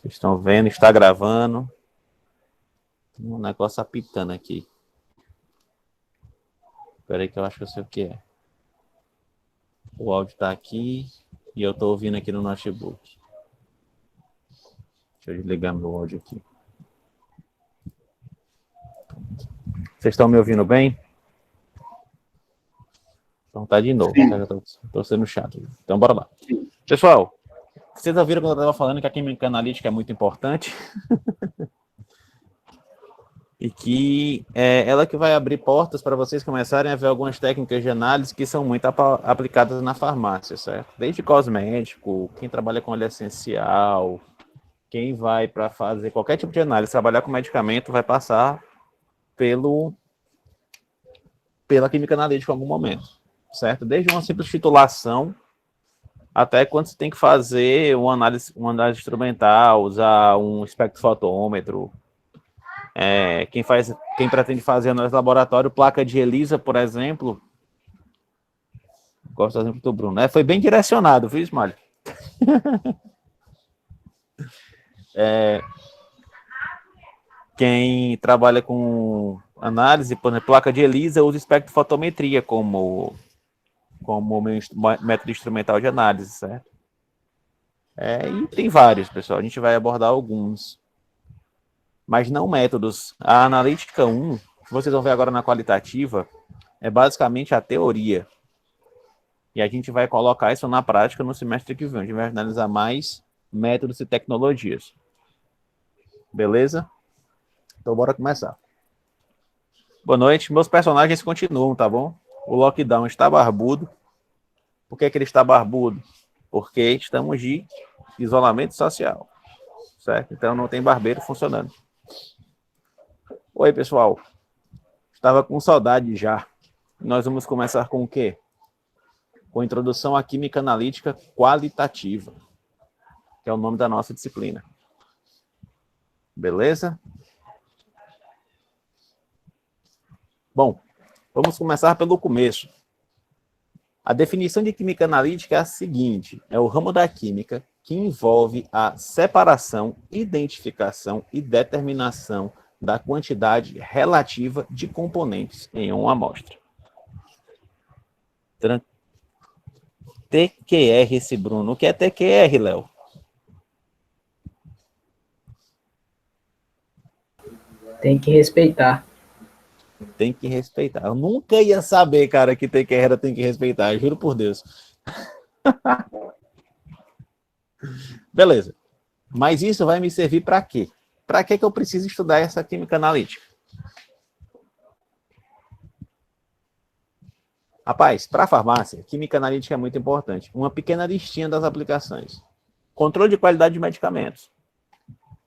Vocês estão vendo? Está gravando. Tem um negócio apitando aqui. Espera aí que eu acho que eu sei o que é. O áudio está aqui e eu estou ouvindo aqui no notebook. Deixa eu desligar meu áudio aqui. Vocês estão me ouvindo bem? Então tá de novo. Eu tô sendo chato. Então bora lá. Pessoal, vocês ouviram quando eu estava falando que a química analítica é muito importante? E que é ela que vai abrir portas para vocês começarem a ver algumas técnicas de análise que são muito aplicadas na farmácia, certo? Desde cosmético, quem trabalha com óleo essencial, quem vai para fazer qualquer tipo de análise, trabalhar com medicamento, vai passar pela química analítica em algum momento, certo? Desde uma simples titulação até quando você tem que fazer uma análise instrumental, usar um espectrofotômetro. Quem pretende fazer análise de laboratório, placa de ELISA, por exemplo, gosto do exemplo do Bruno, foi bem direcionado, viu, Ismael? Quem trabalha com análise, por exemplo, placa de ELISA, usa espectrofotometria como método instrumental de análise, certo? E tem vários, pessoal, a gente vai abordar alguns, mas não métodos. A analítica 1, que vocês vão ver agora na qualitativa, é basicamente a teoria. E a gente vai colocar isso na prática no semestre que vem. A gente vai analisar mais métodos e tecnologias. Beleza? Então, bora começar. Boa noite. Meus personagens continuam, tá bom? O Lockdown está barbudo. Por que ele está barbudo? Porque estamos de isolamento social. Certo? Então, não tem barbeiro funcionando. Oi, pessoal. Estava com saudade já. Nós vamos começar com o quê? Com a introdução à química analítica qualitativa, que é o nome da nossa disciplina. Beleza? Bom, vamos começar pelo começo. A definição de química analítica é a seguinte: é o ramo da química que envolve a separação, identificação e determinação da quantidade relativa de componentes em uma amostra. TQR esse Bruno. O que é TQR, Léo? Tem que respeitar. Tem que respeitar. Eu nunca ia saber, cara, que TQR era tem que respeitar, juro por Deus. Beleza. Mas isso vai me servir para quê? Para que eu preciso estudar essa química analítica? Rapaz, para a farmácia, química analítica é muito importante. Uma pequena listinha das aplicações. Controle de qualidade de medicamentos.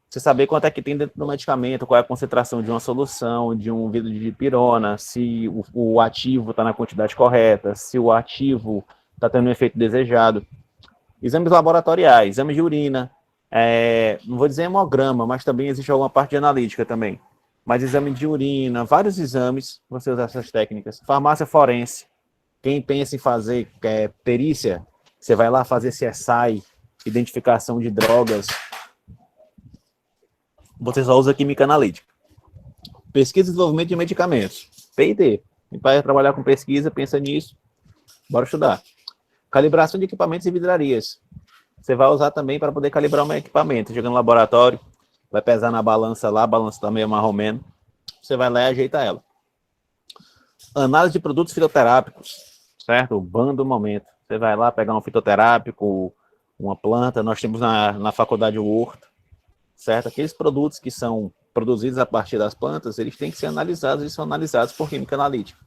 Você saber quanto é que tem dentro do medicamento, qual é a concentração de uma solução, de um vidro de dipirona, se o ativo está na quantidade correta, se o ativo está tendo o efeito desejado. Exames laboratoriais, exames de urina, não vou dizer hemograma, mas também existe alguma parte de analítica também. Mas exame de urina, vários exames, você usa essas técnicas. Farmácia forense, quem pensa em fazer perícia, você vai lá fazer CSI, identificação de drogas, você só usa química analítica. Pesquisa e desenvolvimento de medicamentos, P&D. Quem vai trabalhar com pesquisa, pensa nisso, bora estudar. Calibração de equipamentos e vidrarias. Você vai usar também para poder calibrar um equipamento. Chega no laboratório, vai pesar na balança lá, a balança está meio marromeno. Você vai lá e ajeita ela. Análise de produtos fitoterápicos, certo? O bando do momento. Você vai lá pegar um fitoterápico, uma planta. Nós temos na faculdade o horto, certo? Aqueles produtos que são produzidos a partir das plantas, eles têm que ser analisados e são analisados por química analítica.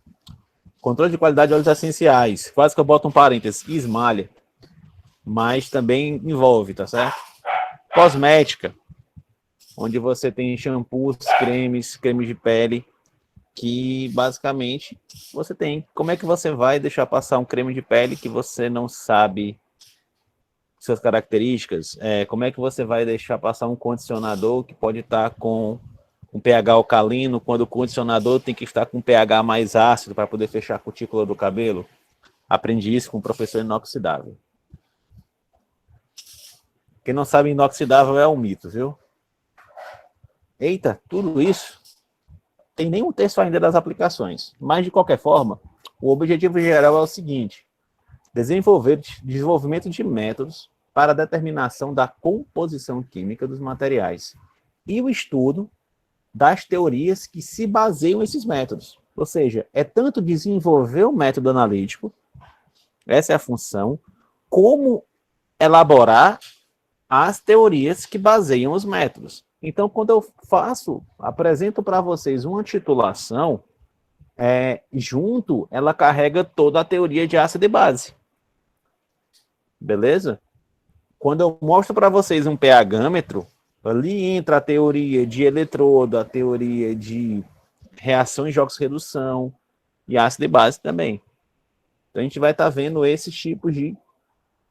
Controle de qualidade de óleos essenciais. Quase que eu boto um parênteses. Esmalha. Mas também envolve, tá certo? Cosmética, onde você tem shampoos, cremes de pele, que basicamente você tem. Como é que você vai deixar passar um creme de pele que você não sabe suas características? Como é que você vai deixar passar um condicionador que pode estar com um pH alcalino, quando o condicionador tem que estar com um pH mais ácido para poder fechar a cutícula do cabelo? Aprendi isso com o professor inoxidável. Quem não sabe, inoxidável é um mito, viu? Eita, tudo isso tem nem um terço ainda das aplicações. Mas, de qualquer forma, o objetivo geral é o seguinte: desenvolvimento de métodos para a determinação da composição química dos materiais e o estudo das teorias que se baseiam nesses métodos. Ou seja, é tanto desenvolver o método analítico, essa é a função, como elaborar as teorias que baseiam os métodos. Então, quando eu apresento para vocês uma titulação, junto, ela carrega toda a teoria de ácido e base. Beleza? Quando eu mostro para vocês um pH-metro, ali entra a teoria de eletrodo, a teoria de reação em oxirredução e ácido e base também. Então, a gente vai estar vendo esses tipos de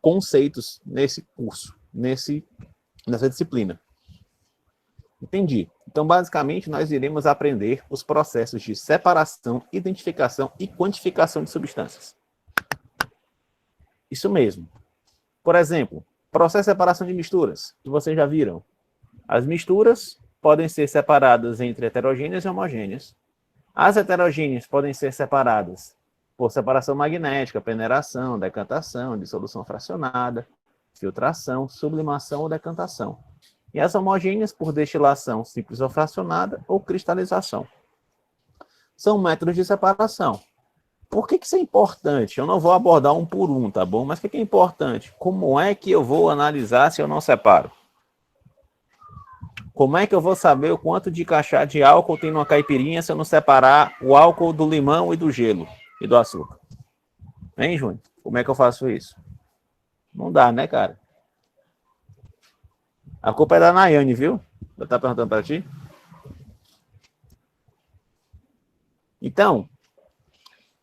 conceitos nesse curso, nessa disciplina. Entendi. Então, basicamente, nós iremos aprender os processos de separação, identificação e quantificação de substâncias. Isso mesmo. Por exemplo, processo de separação de misturas, que vocês já viram. As misturas podem ser separadas entre heterogêneas e homogêneas. As heterogêneas podem ser separadas por separação magnética, peneiração, decantação, dissolução fracionada, filtração, sublimação ou decantação. E as homogêneas por destilação simples ou fracionada ou cristalização. São métodos de separação. Por que isso é importante? Eu não vou abordar um por um, tá bom? Mas o que é importante? Como é que eu vou analisar se eu não separo? Como é que eu vou saber o quanto de cachá de álcool tem numa caipirinha se eu não separar o álcool do limão e do gelo e do açúcar? Hein, Júnior? Como é que eu faço isso? Não dá, né, cara? A culpa é da Nayane, viu? Eu tá perguntando para ti. Então,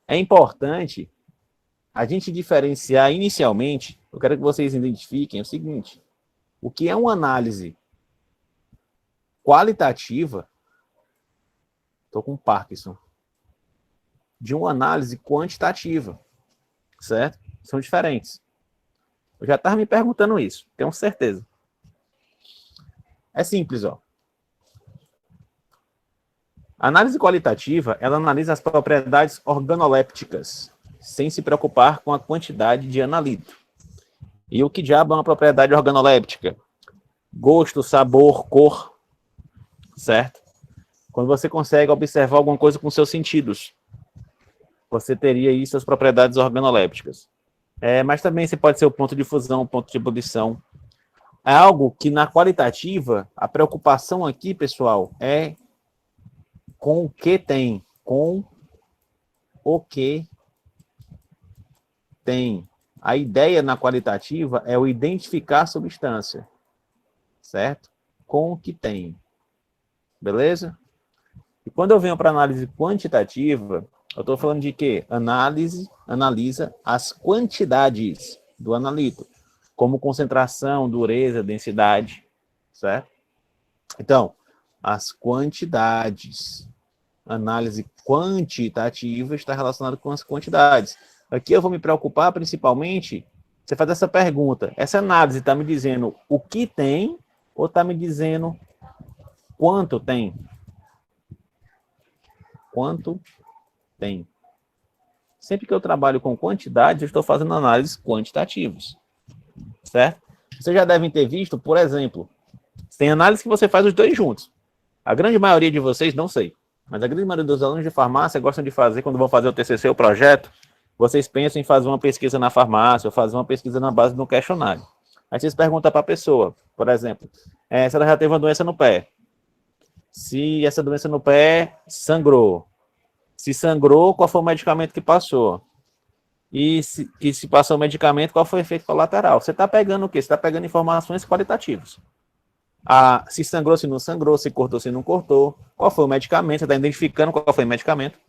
é importante a gente diferenciar inicialmente. Eu quero que vocês identifiquem o seguinte: o que é uma análise qualitativa, estou com Parkinson, de uma análise quantitativa, certo? São diferentes. Eu já estava me perguntando isso, tenho certeza. É simples, ó. A análise qualitativa, ela analisa as propriedades organolépticas, sem se preocupar com a quantidade de analito. E o que diabo é uma propriedade organoléptica? Gosto, sabor, cor, certo? Quando você consegue observar alguma coisa com seus sentidos, você teria aí suas propriedades organolépticas. Mas também você pode ser o ponto de fusão, o ponto de ebulição. É algo que na qualitativa, a preocupação aqui, pessoal, é com o que tem, com o que tem. A ideia na qualitativa é o identificar a substância, certo? Com o que tem. Beleza? E quando eu venho para análise quantitativa, eu estou falando de quê? Analisa as quantidades do analito, como concentração, dureza, densidade, certo? Então, as quantidades. Análise quantitativa está relacionada com as quantidades. Aqui eu vou me preocupar principalmente, você faz essa pergunta, essa análise está me dizendo o que tem ou está me dizendo quanto tem? Quanto tem? Sempre que eu trabalho com quantidades, eu estou fazendo análises quantitativas, certo? Vocês já devem ter visto, por exemplo, tem análise que você faz os dois juntos. A grande maioria de vocês, não sei, mas a grande maioria dos alunos de farmácia gostam de fazer, quando vão fazer o TCC, o projeto, vocês pensam em fazer uma pesquisa na farmácia, ou fazer uma pesquisa na base de um questionário. Aí vocês perguntam para a pessoa, por exemplo, se ela já teve uma doença no pé. Se essa doença no pé sangrou. Se sangrou, qual foi o medicamento que passou? E se passou o medicamento, qual foi o efeito colateral? Você está pegando o quê? Você está pegando informações qualitativas. Se sangrou, se não sangrou, se cortou, se não cortou, qual foi o medicamento, você está identificando qual foi o medicamento.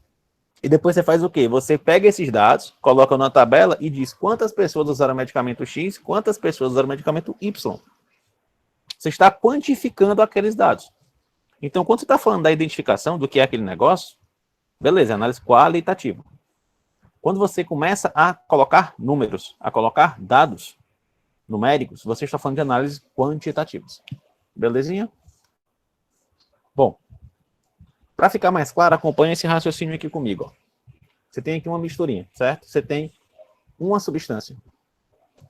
E depois você faz o quê? Você pega esses dados, coloca na tabela e diz quantas pessoas usaram o medicamento X, quantas pessoas usaram o medicamento Y. Você está quantificando aqueles dados. Então, quando você está falando da identificação do que é aquele negócio, beleza, análise qualitativa. Quando você começa a colocar números, a colocar dados, numéricos, você está falando de análises quantitativas. Belezinha? Bom, para ficar mais claro, acompanhe esse raciocínio aqui comigo. Ó. Você tem aqui uma misturinha, certo? Você tem uma substância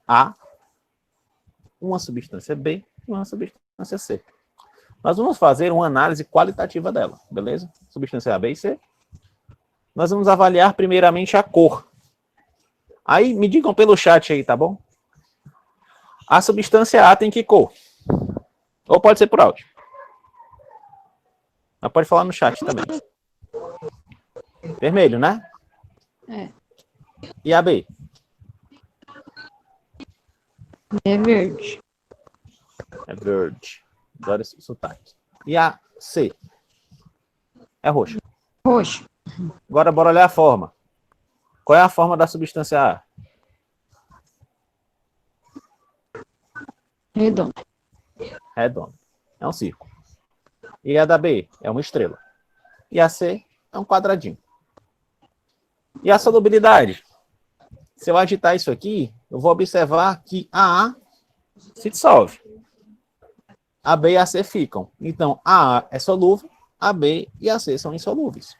A, uma substância B e uma substância C. Nós vamos fazer uma análise qualitativa dela, beleza? Substância A, B e C. Nós vamos avaliar primeiramente a cor. Aí, me digam pelo chat aí, tá bom? A substância A tem que cor? Ou pode ser por áudio. Mas pode falar no chat também. Vermelho, né? É. E a B? É verde. É verde. Adoro esse sotaque. E a C? É roxa. Roxo. Agora, bora olhar a forma. Qual é a forma da substância A? Redondo. Redondo. É um círculo. E a da B? É uma estrela. E a C? É um quadradinho. E a solubilidade? Se eu agitar isso aqui, eu vou observar que a A se dissolve. A B e a C ficam. Então, a A é solúvel, a B e a C são insolúveis.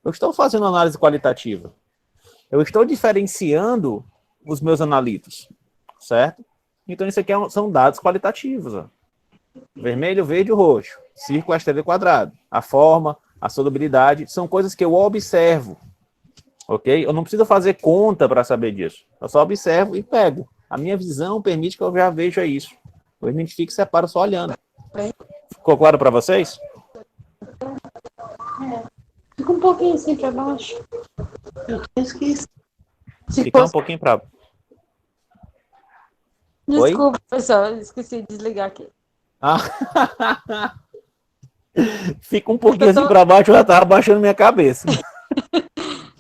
Eu estou fazendo análise qualitativa. Eu estou diferenciando os meus analitos, certo? Então, isso aqui são dados qualitativos. Ó. Vermelho, verde e roxo. Círculo, estrela e quadrado. A forma, a solubilidade, são coisas que eu observo. Ok? Eu não preciso fazer conta para saber disso. Eu só observo e pego. A minha visão permite que eu já veja isso. Eu identifico e separo só olhando. Ficou claro para vocês? Fica um pouquinho assim pra baixo. Eu esqueci. Ficar um pouquinho para... Desculpa, pessoal. Eu esqueci de desligar aqui. Ah. Fica um pouquinho assim para baixo, eu já estava abaixando minha cabeça.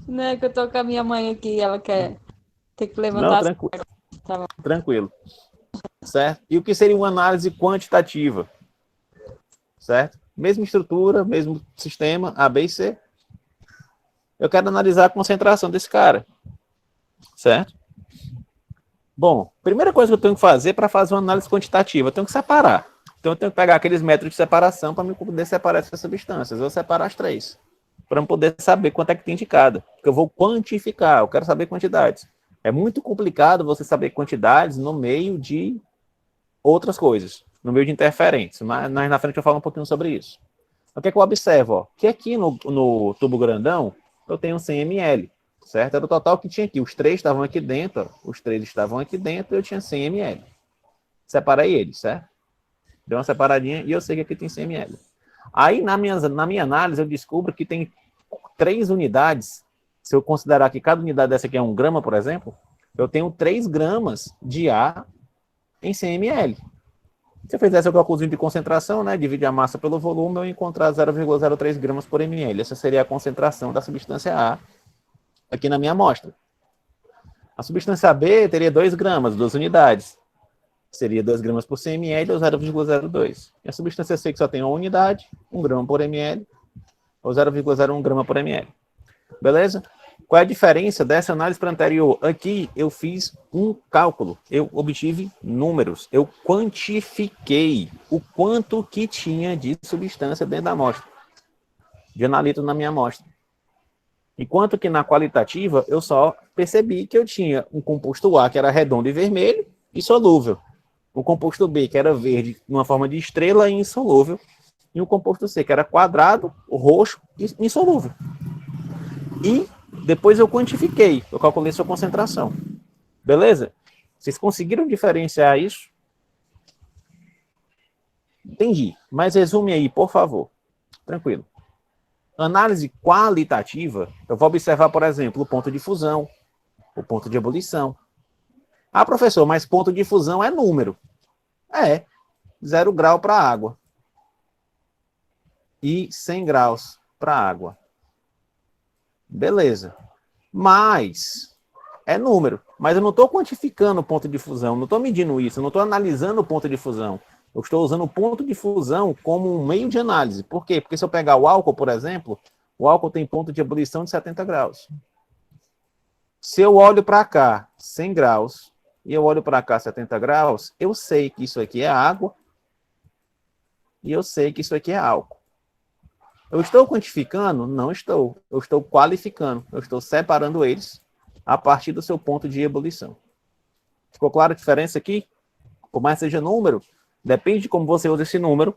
Não é que eu tô com a minha mãe aqui, ela quer ter que Não, levantar. tranquilo. Tá bom. Tranquilo. Certo? E o que seria uma análise quantitativa? Certo? Mesma estrutura, mesmo sistema, A, B e C. Eu quero analisar a concentração desse cara. Certo? Bom, primeira coisa que eu tenho que fazer para fazer uma análise quantitativa, eu tenho que separar. Então eu tenho que pegar aqueles métodos de separação para me poder separar essas substâncias. Eu vou separar as três. Para eu poder saber quanto é que tem de cada. Porque eu vou quantificar, eu quero saber quantidades. É muito complicado você saber quantidades no meio de outras coisas, no meio de interferentes. Mas na frente eu falo um pouquinho sobre isso. O que é que eu observo? Ó? Que aqui no tubo grandão eu tenho 100 ml, certo? Era o total que tinha aqui. Os três estavam aqui dentro, ó. Os três estavam aqui dentro e eu tinha 100 ml. Separei eles, certo? Dei uma separadinha e eu sei que aqui tem 100 ml. Aí na minha análise eu descubro que tem 3 unidades. Se eu considerar que cada unidade dessa aqui é 1 grama, por exemplo, eu tenho 3 gramas de A em 100 ml. Se eu fizesse o cálculozinho de concentração, né, dividir a massa pelo volume, eu ia encontrar 0,03 gramas por ml. Essa seria a concentração da substância A aqui na minha amostra. A substância B teria 2 gramas, 2 unidades. Seria 2 gramas por 100 ml ou 0,02. E a substância C, que só tem uma unidade, 1 grama por ml, ou 0,01 grama por ml. Beleza? Qual é a diferença dessa análise para a anterior? Aqui eu fiz um cálculo, eu obtive números, eu quantifiquei o quanto que tinha de substância dentro da amostra, de analito na minha amostra. Enquanto que na qualitativa eu só percebi que eu tinha um composto A que era redondo e vermelho e solúvel. O composto B que era verde, numa forma de estrela e insolúvel. E o composto C que era quadrado, roxo e insolúvel. E depois eu quantifiquei, eu calculei sua concentração. Beleza? Vocês conseguiram diferenciar isso? Entendi. Mas resume aí, por favor. Tranquilo. Análise qualitativa, eu vou observar, por exemplo, o ponto de fusão, o ponto de ebulição. Ah, professor, mas ponto de fusão é número. É. 0 grau para água. E 100 graus para água. Beleza. Mas é número. Mas eu não estou quantificando o ponto de fusão, não estou medindo isso, eu não estou analisando o ponto de fusão. Eu estou usando o ponto de fusão como um meio de análise. Por quê? Porque se eu pegar o álcool, por exemplo, o álcool tem ponto de ebulição de 70 graus. Se eu olho para cá, 100 graus, e eu olho para cá 70 graus, eu sei que isso aqui é água e eu sei que isso aqui é álcool. Eu estou quantificando? Não estou. Eu estou qualificando. Eu estou separando eles a partir do seu ponto de ebulição. Ficou clara a diferença aqui? Por mais que seja número, depende de como você usa esse número,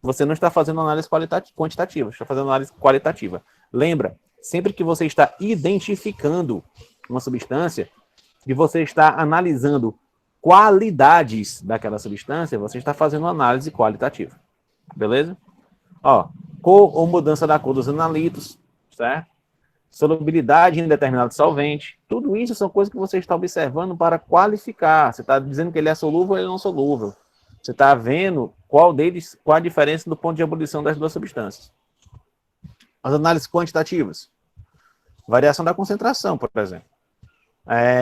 você não está fazendo análise quantitativa, está fazendo análise qualitativa. Lembra, sempre que você está identificando uma substância e você está analisando qualidades daquela substância, você está fazendo uma análise qualitativa. Beleza? Ó, cor ou mudança da cor dos analitos, certo? Solubilidade em determinado solvente. Tudo isso são coisas que você está observando para qualificar. Você está dizendo que ele é solúvel ou ele não é solúvel. Você está vendo qual deles, qual a diferença do ponto de ebulição das duas substâncias. As análises quantitativas. Variação da concentração, por exemplo.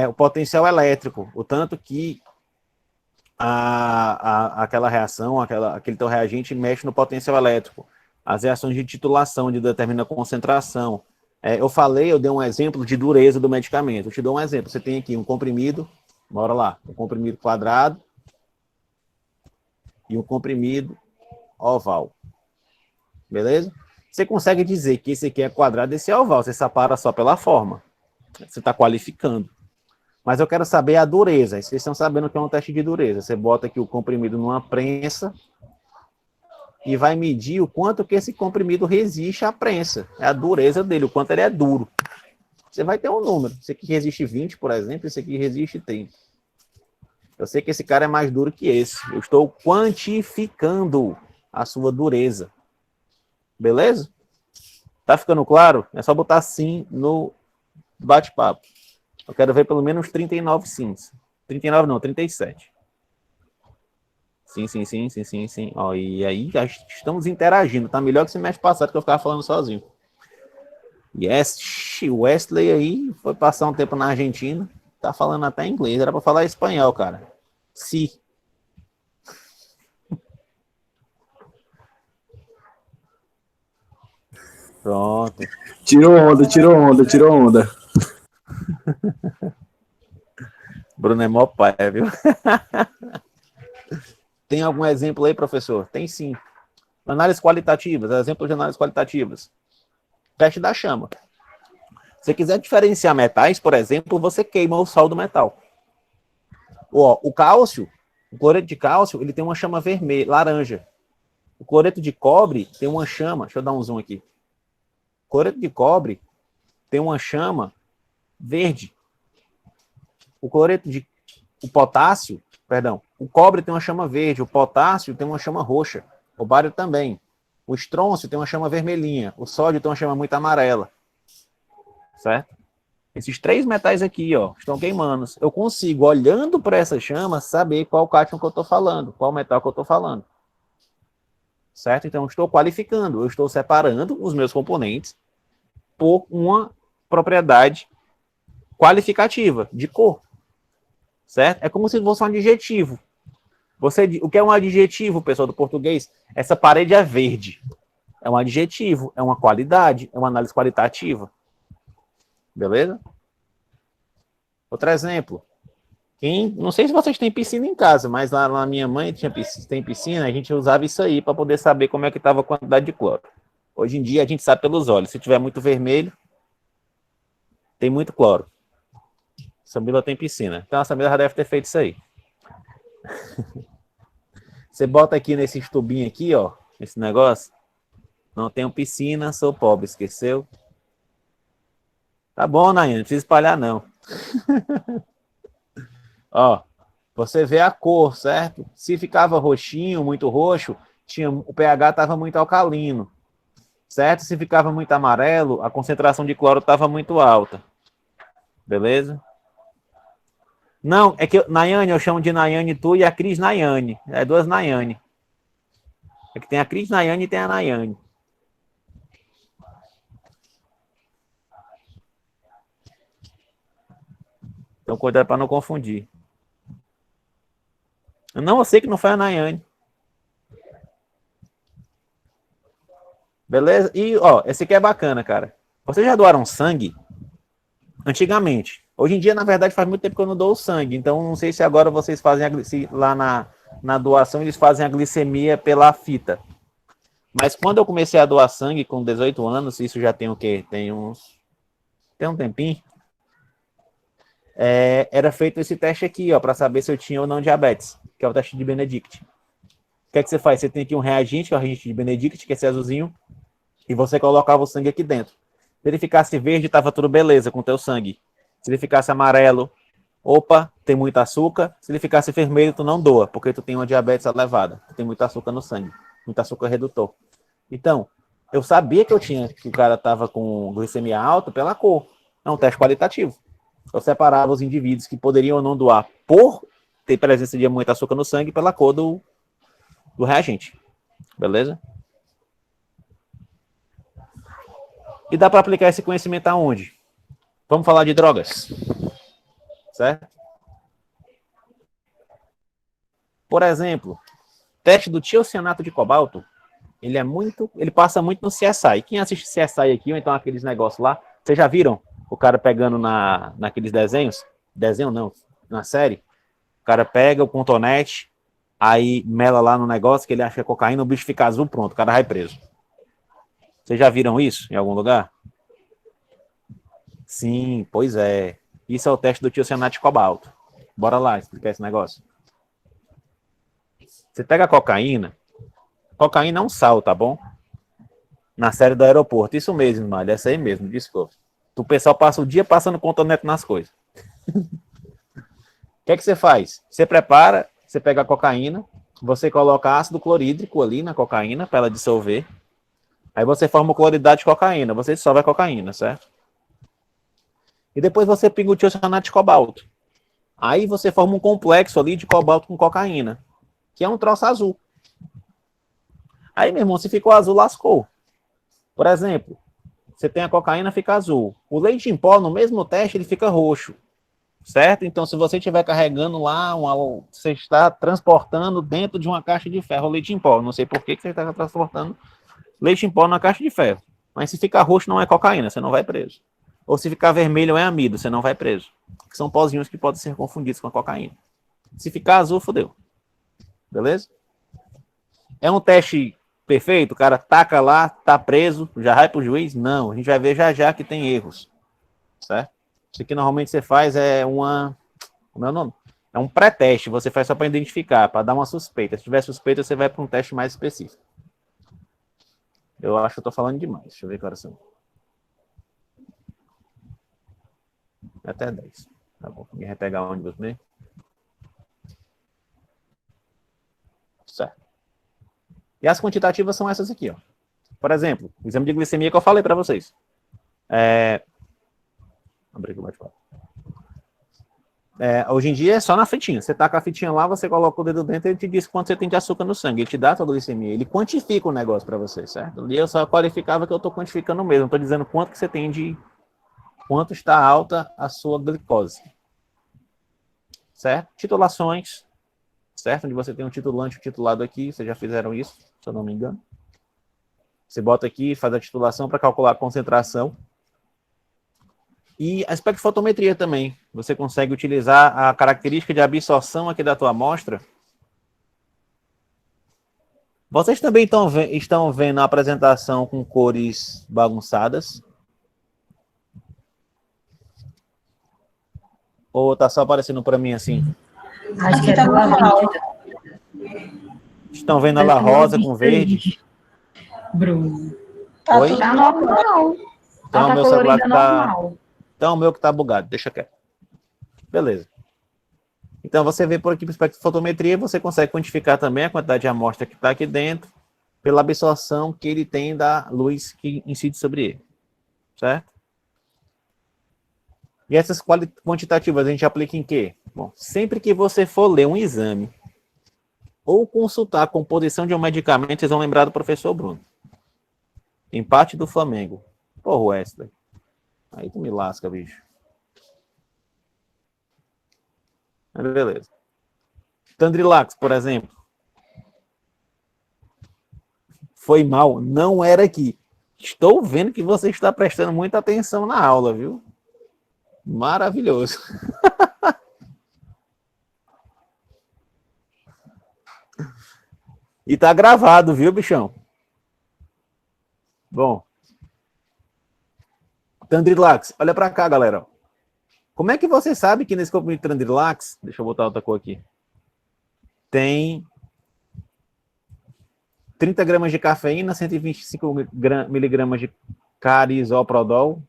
O potencial elétrico, o tanto que aquela reação, aquele teu reagente mexe no potencial elétrico. As reações de titulação de determinada concentração. Eu dei um exemplo de dureza do medicamento. Eu te dou um exemplo. Você tem aqui um comprimido, bora lá, um comprimido quadrado e um comprimido oval. Beleza? Você consegue dizer que esse aqui é quadrado e esse é oval. Você separa só pela forma. Você está qualificando. Mas eu quero saber a dureza. Vocês estão sabendo que é um teste de dureza. Você bota aqui o comprimido numa prensa e vai medir o quanto que esse comprimido resiste à prensa. É a dureza dele, o quanto ele é duro. Você vai ter um número. Esse aqui resiste 20, por exemplo, esse aqui resiste 30. Eu sei que esse cara é mais duro que esse. Eu estou quantificando a sua dureza. Beleza? Tá ficando claro? É só botar sim no bate-papo. Eu quero ver pelo menos 39 sims. 39 não, 37. Sim. Ó, e aí já estamos interagindo. Tá melhor que esse mês passado que eu ficava falando sozinho. Yes, o Wesley aí foi passar um tempo na Argentina. Tá falando até inglês. Era para falar espanhol, cara. Sim. Pronto. Tirou onda. Bruno é mó pai, viu? Tem algum exemplo aí, professor? Tem sim. Análises qualitativas, exemplos de análises qualitativas. Teste da chama. Se você quiser diferenciar metais, por exemplo, você queima o sal do metal. Ó, o cálcio, o cloreto de cálcio, ele tem uma chama vermelha, laranja. O cloreto de cobre tem uma chama, deixa eu dar um zoom aqui. O cloreto de cobre tem uma chama verde. O cobre tem uma chama verde, o potássio tem uma chama roxa, o bário também. O estrôncio tem uma chama vermelhinha, o sódio tem uma chama muito amarela. Certo? Esses 3 metais aqui, ó, estão queimando. Eu consigo, olhando para essa chama, saber qual cátion que eu estou falando, qual metal que eu estou falando. Certo? Então, eu estou qualificando, eu estou separando os meus componentes por uma propriedade qualificativa de cor. Certo? É como se fosse um adjetivo. O que é um adjetivo, pessoal do português? Essa parede é verde. É um adjetivo, é uma qualidade, é uma análise qualitativa. Beleza? Outro exemplo. Não sei se vocês têm piscina em casa, mas lá na minha mãe tem piscina, a gente usava isso aí para poder saber como é que estava a quantidade de cloro. Hoje em dia a gente sabe pelos olhos. Se tiver muito vermelho, tem muito cloro. Samila tem piscina. Então a Samila já deve ter feito isso aí. Você bota aqui nesse tubinho aqui, ó, esse negócio. Não tenho piscina, sou pobre, esqueceu? Tá bom, Nayane, não precisa espalhar não. Ó, você vê a cor, certo? Se ficava roxinho, muito roxo, o pH estava muito alcalino. Certo? Se ficava muito amarelo, a concentração de cloro estava muito alta. Beleza? Não, é que Nayane, eu chamo de Nayane tu e a Cris Nayane. É 2 Nayane. É que tem a Cris Nayane e tem a Nayane. Então cuidado para não confundir. Eu sei que não foi a Nayane. Beleza? E, ó, esse aqui é bacana, cara. Vocês já doaram sangue? Antigamente, Hoje em dia, na verdade, faz muito tempo que eu não dou o sangue, então não sei se agora vocês fazem lá na doação, eles fazem a glicemia pela fita. Mas quando eu comecei a doar sangue com 18 anos, isso já tem o quê? Tem um tempinho. Era feito esse teste aqui, ó, para saber se eu tinha ou não diabetes, que é o teste de Benedict. O que é que você faz? Você tem aqui um reagente, que é o reagente de Benedict, que é esse azulzinho, e você colocava o sangue aqui dentro. Se ele ficasse verde, estava tudo beleza com o teu sangue. Se ele ficasse amarelo, opa, tem muito açúcar. Se ele ficasse vermelho, tu não doa, porque tu tem uma diabetes elevada. Tu tem muito açúcar no sangue, muito açúcar redutor. Então, eu sabia que o cara estava com glicemia alta pela cor. É um teste qualitativo. Eu separava os indivíduos que poderiam ou não doar por ter presença de muito açúcar no sangue pela cor do reagente. Beleza? E dá para aplicar esse conhecimento aonde? Vamos falar de drogas. Certo? Por exemplo, teste do tiocianato de cobalto, ele passa muito no CSI. Quem assiste CSI aqui, ou então aqueles negócios lá, vocês já viram o cara pegando naqueles desenhos? Desenho não, na série. O cara pega o cotonete, aí mela lá no negócio que ele acha que é cocaína, o bicho fica azul, pronto, o cara vai preso. Vocês já viram isso em algum lugar? Sim, pois é. Isso é o teste do tiocianato de cobalto. Bora lá explicar esse negócio. Você pega a cocaína é um sal, tá bom? Na série do aeroporto. Isso mesmo, Malha. Essa aí mesmo, desculpa. O pessoal passa o dia passando cotonete nas coisas. O que é que você faz? Você prepara, você pega a cocaína, você coloca ácido clorídrico ali na cocaína para ela dissolver. Aí você forma o cloridade de cocaína. Você dissolve a cocaína, certo? E depois você pinga o tiocianato de cobalto. Aí você forma um complexo ali de cobalto com cocaína, que é um troço azul. Aí, meu irmão, se ficou azul, lascou. Por exemplo, você tem a cocaína, fica azul. O leite em pó, no mesmo teste, ele fica roxo. Certo? Então, se você estiver carregando lá, você está transportando dentro de uma caixa de ferro leite em pó. Não sei por que você está transportando leite em pó na caixa de ferro. Mas se ficar roxo, não é cocaína, você não vai preso. Ou se ficar vermelho, é amido, você não vai preso. São pozinhos que podem ser confundidos com a cocaína. Se ficar azul, fodeu. Beleza? É um teste perfeito? O cara taca lá, tá preso, já vai pro juiz? Não, a gente vai ver já já que tem erros. Certo? Isso que normalmente você faz como é o nome? É um pré-teste, você faz só para identificar, para dar uma suspeita. Se tiver suspeita, você vai para um teste mais específico. Eu acho que eu tô falando demais. Deixa eu ver, coração. Até 10. Tá bom. Vou repegar o ônibus mesmo. Certo. E as quantitativas são essas aqui, ó. Por exemplo, o exame de glicemia que eu falei para vocês. Abrir aqui o bate-papo. Hoje em dia é só na fitinha. Você taca a fitinha lá, você coloca o dedo dentro e ele te diz quanto você tem de açúcar no sangue. Ele te dá a sua glicemia. Ele quantifica o negócio para você, certo? E eu só qualificava que eu estou quantificando mesmo. Estou dizendo quanto que você tem quanto está alta a sua glicose. Certo? Titulações. Certo? Onde você tem um titulante e um titulado aqui. Vocês já fizeram isso, se eu não me engano. Você bota aqui, faz a titulação para calcular a concentração. E a espectrofotometria também. Você consegue utilizar a característica de absorção aqui da tua amostra. Vocês também estão vendo a apresentação com cores bagunçadas? Ou tá só aparecendo para mim assim? Acho que é do lavanda. Estão vendo ela rosa com verde? Bruno. Tá Oi? tudo Tá normal. normal. Então, Ela meu tá celular colorida normal. Então, o meu que tá bugado, deixa quieto. Beleza. Então, você vê por aqui para espectrofotometria, você consegue quantificar também a quantidade de amostra que está aqui dentro, pela absorção que ele tem da luz que incide sobre ele. Certo? E essas quantitativas a gente aplica em quê? Bom, sempre que você for ler um exame ou consultar a composição de um medicamento, vocês vão lembrar do professor Bruno. Empate do Flamengo. Porra, Wesley. Aí tu me lasca, bicho. Mas beleza. Tandrilax, por exemplo. Foi mal, não era aqui. Estou vendo que você está prestando muita atenção na aula, viu? Maravilhoso. E tá gravado, viu, bichão? Bom. Tandrilax, olha para cá, galera. Como é que você sabe que nesse comprimido de Tandrilax, deixa eu botar outra cor aqui, tem 30 gramas de cafeína, 125 miligramas de carisoprodol,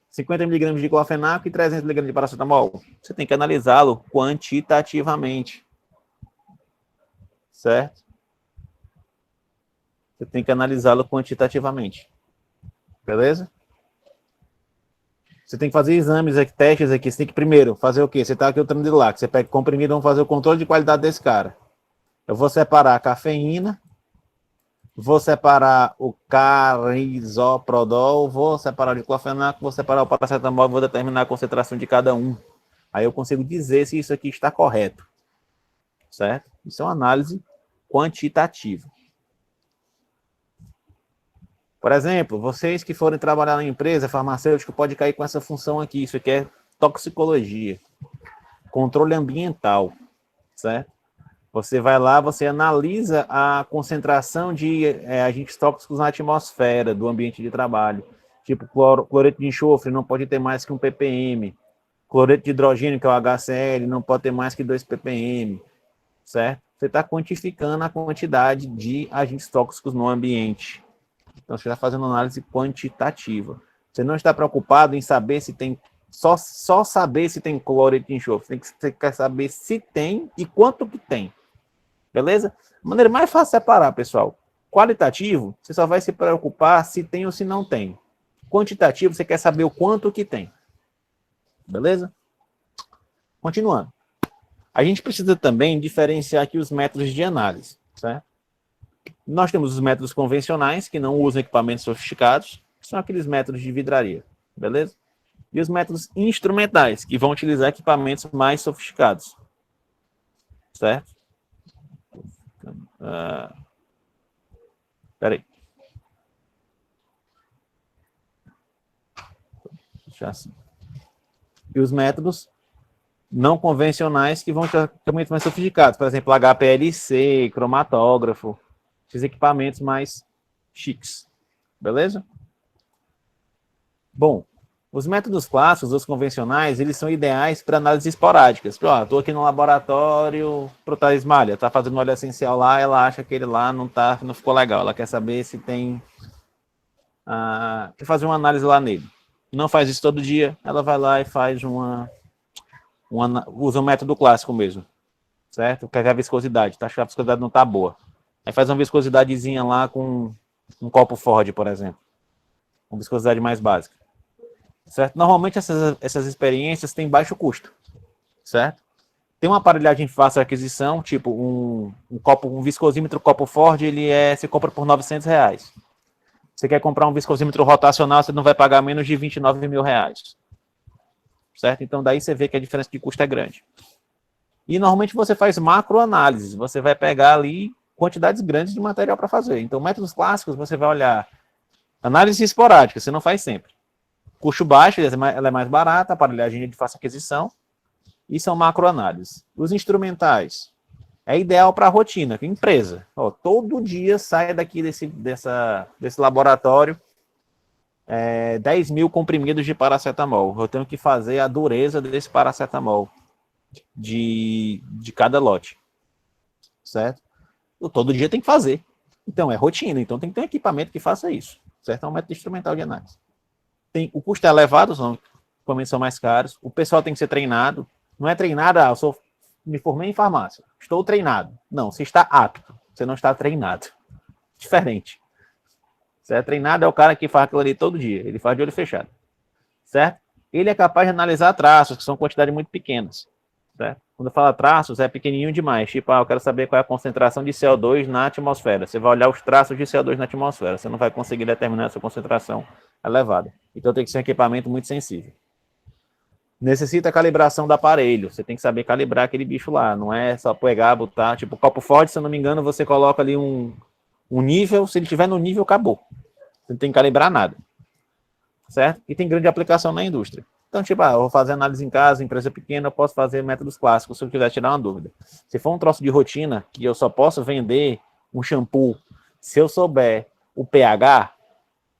50 miligramas de clofenaco e 300 miligramas de paracetamol. Você tem que analisá-lo quantitativamente. Certo? Você tem que analisá-lo quantitativamente. Beleza? Você tem que fazer exames aqui, testes aqui. Você tem que primeiro fazer o quê? Você está aqui o Tandrilax, você pega o comprimido, vamos fazer o controle de qualidade desse cara. Eu vou separar a cafeína, vou separar o carisoprodol, vou separar o diclofenaco, vou separar o paracetamol, vou determinar a concentração de cada um. Aí eu consigo dizer se isso aqui está correto. Certo? Isso é uma análise quantitativa. Por exemplo, vocês que forem trabalhar na empresa farmacêutica, pode cair com essa função aqui. Isso aqui é toxicologia, controle ambiental, certo? Você vai lá, você analisa a concentração de agentes tóxicos na atmosfera do ambiente de trabalho. Tipo, cloreto de enxofre não pode ter mais que 1 ppm. Cloreto de hidrogênio, que é o HCl, não pode ter mais que 2 ppm. Certo? Você está quantificando a quantidade de agentes tóxicos no ambiente. Então, você está fazendo análise quantitativa. Você não está preocupado em saber se tem, só saber se tem cloreto de enxofre. Você quer saber se tem e quanto que tem. Beleza? A maneira mais fácil de separar, pessoal. Qualitativo, você só vai se preocupar se tem ou se não tem. Quantitativo, você quer saber o quanto que tem. Beleza? Continuando. A gente precisa também diferenciar aqui os métodos de análise, certo? Nós temos os métodos convencionais, que não usam equipamentos sofisticados, que são aqueles métodos de vidraria, beleza? E os métodos instrumentais, que vão utilizar equipamentos mais sofisticados, certo? Espera aí. Deixa assim. E os métodos não convencionais que vão ter equipamentos mais sofisticados, por exemplo, HPLC, cromatógrafo, esses equipamentos mais chiques, beleza? Bom, os métodos clássicos, os convencionais, eles são ideais para análises esporádicas. Estou aqui no laboratório, Protais Malha, está fazendo óleo essencial lá, ela acha que ele lá não ficou legal, ela quer saber se tem... quer fazer uma análise lá nele. Não faz isso todo dia, ela vai lá e faz usa o método clássico mesmo, certo? Quer ver a viscosidade, tá? Acho que a viscosidade não tá boa. Aí faz uma viscosidadezinha lá com um copo Ford, por exemplo. Uma viscosidade mais básica. Certo? Normalmente essas experiências têm baixo custo, certo? Tem uma aparelhagem fácil de aquisição, tipo um viscosímetro copo Ford, você compra por R$900. Você quer comprar um viscosímetro rotacional, você não vai pagar menos de R$29 mil. Certo? Então, daí você vê que a diferença de custo é grande. E, normalmente, você faz macroanálise. Você vai pegar ali quantidades grandes de material para fazer. Então, métodos clássicos, você vai olhar análise esporádica, você não faz sempre. Custo baixo, ela é mais barata, aparelhagem de fácil aquisição, e são macroanálises. Os instrumentais, é ideal para a rotina, que empresa. Todo dia sai daqui desse laboratório 10 mil comprimidos de paracetamol. Eu tenho que fazer a dureza desse paracetamol de cada lote. Certo? Todo dia tem que fazer. Então, é rotina. Então, tem que ter um equipamento que faça isso. Certo? É um método instrumental de análise. O custo é elevado, os equipamentos são mais caros. O pessoal tem que ser treinado. Não é treinado, me formei em farmácia. Estou treinado. Não, você está apto. Você não está treinado. Diferente. Você é treinado, é o cara que faz aquilo ali todo dia. Ele faz de olho fechado. Certo? Ele é capaz de analisar traços, que são quantidades muito pequenas. Certo? Quando eu falo traços, é pequenininho demais. Tipo, eu quero saber qual é a concentração de CO2 na atmosfera. Você vai olhar os traços de CO2 na atmosfera. Você não vai conseguir determinar essa concentração elevada. Então, tem que ser um equipamento muito sensível. Necessita a calibração do aparelho. Você tem que saber calibrar aquele bicho lá. Não é só pegar, botar. Tipo, copo Ford, se eu não me engano, você coloca ali um nível. Se ele estiver no nível, acabou. Você não tem que calibrar nada. Certo? E tem grande aplicação na indústria. Então, tipo, eu vou fazer análise em casa, empresa pequena, eu posso fazer métodos clássicos se eu quiser tirar uma dúvida. Se for um troço de rotina, que eu só posso vender um shampoo, se eu souber o pH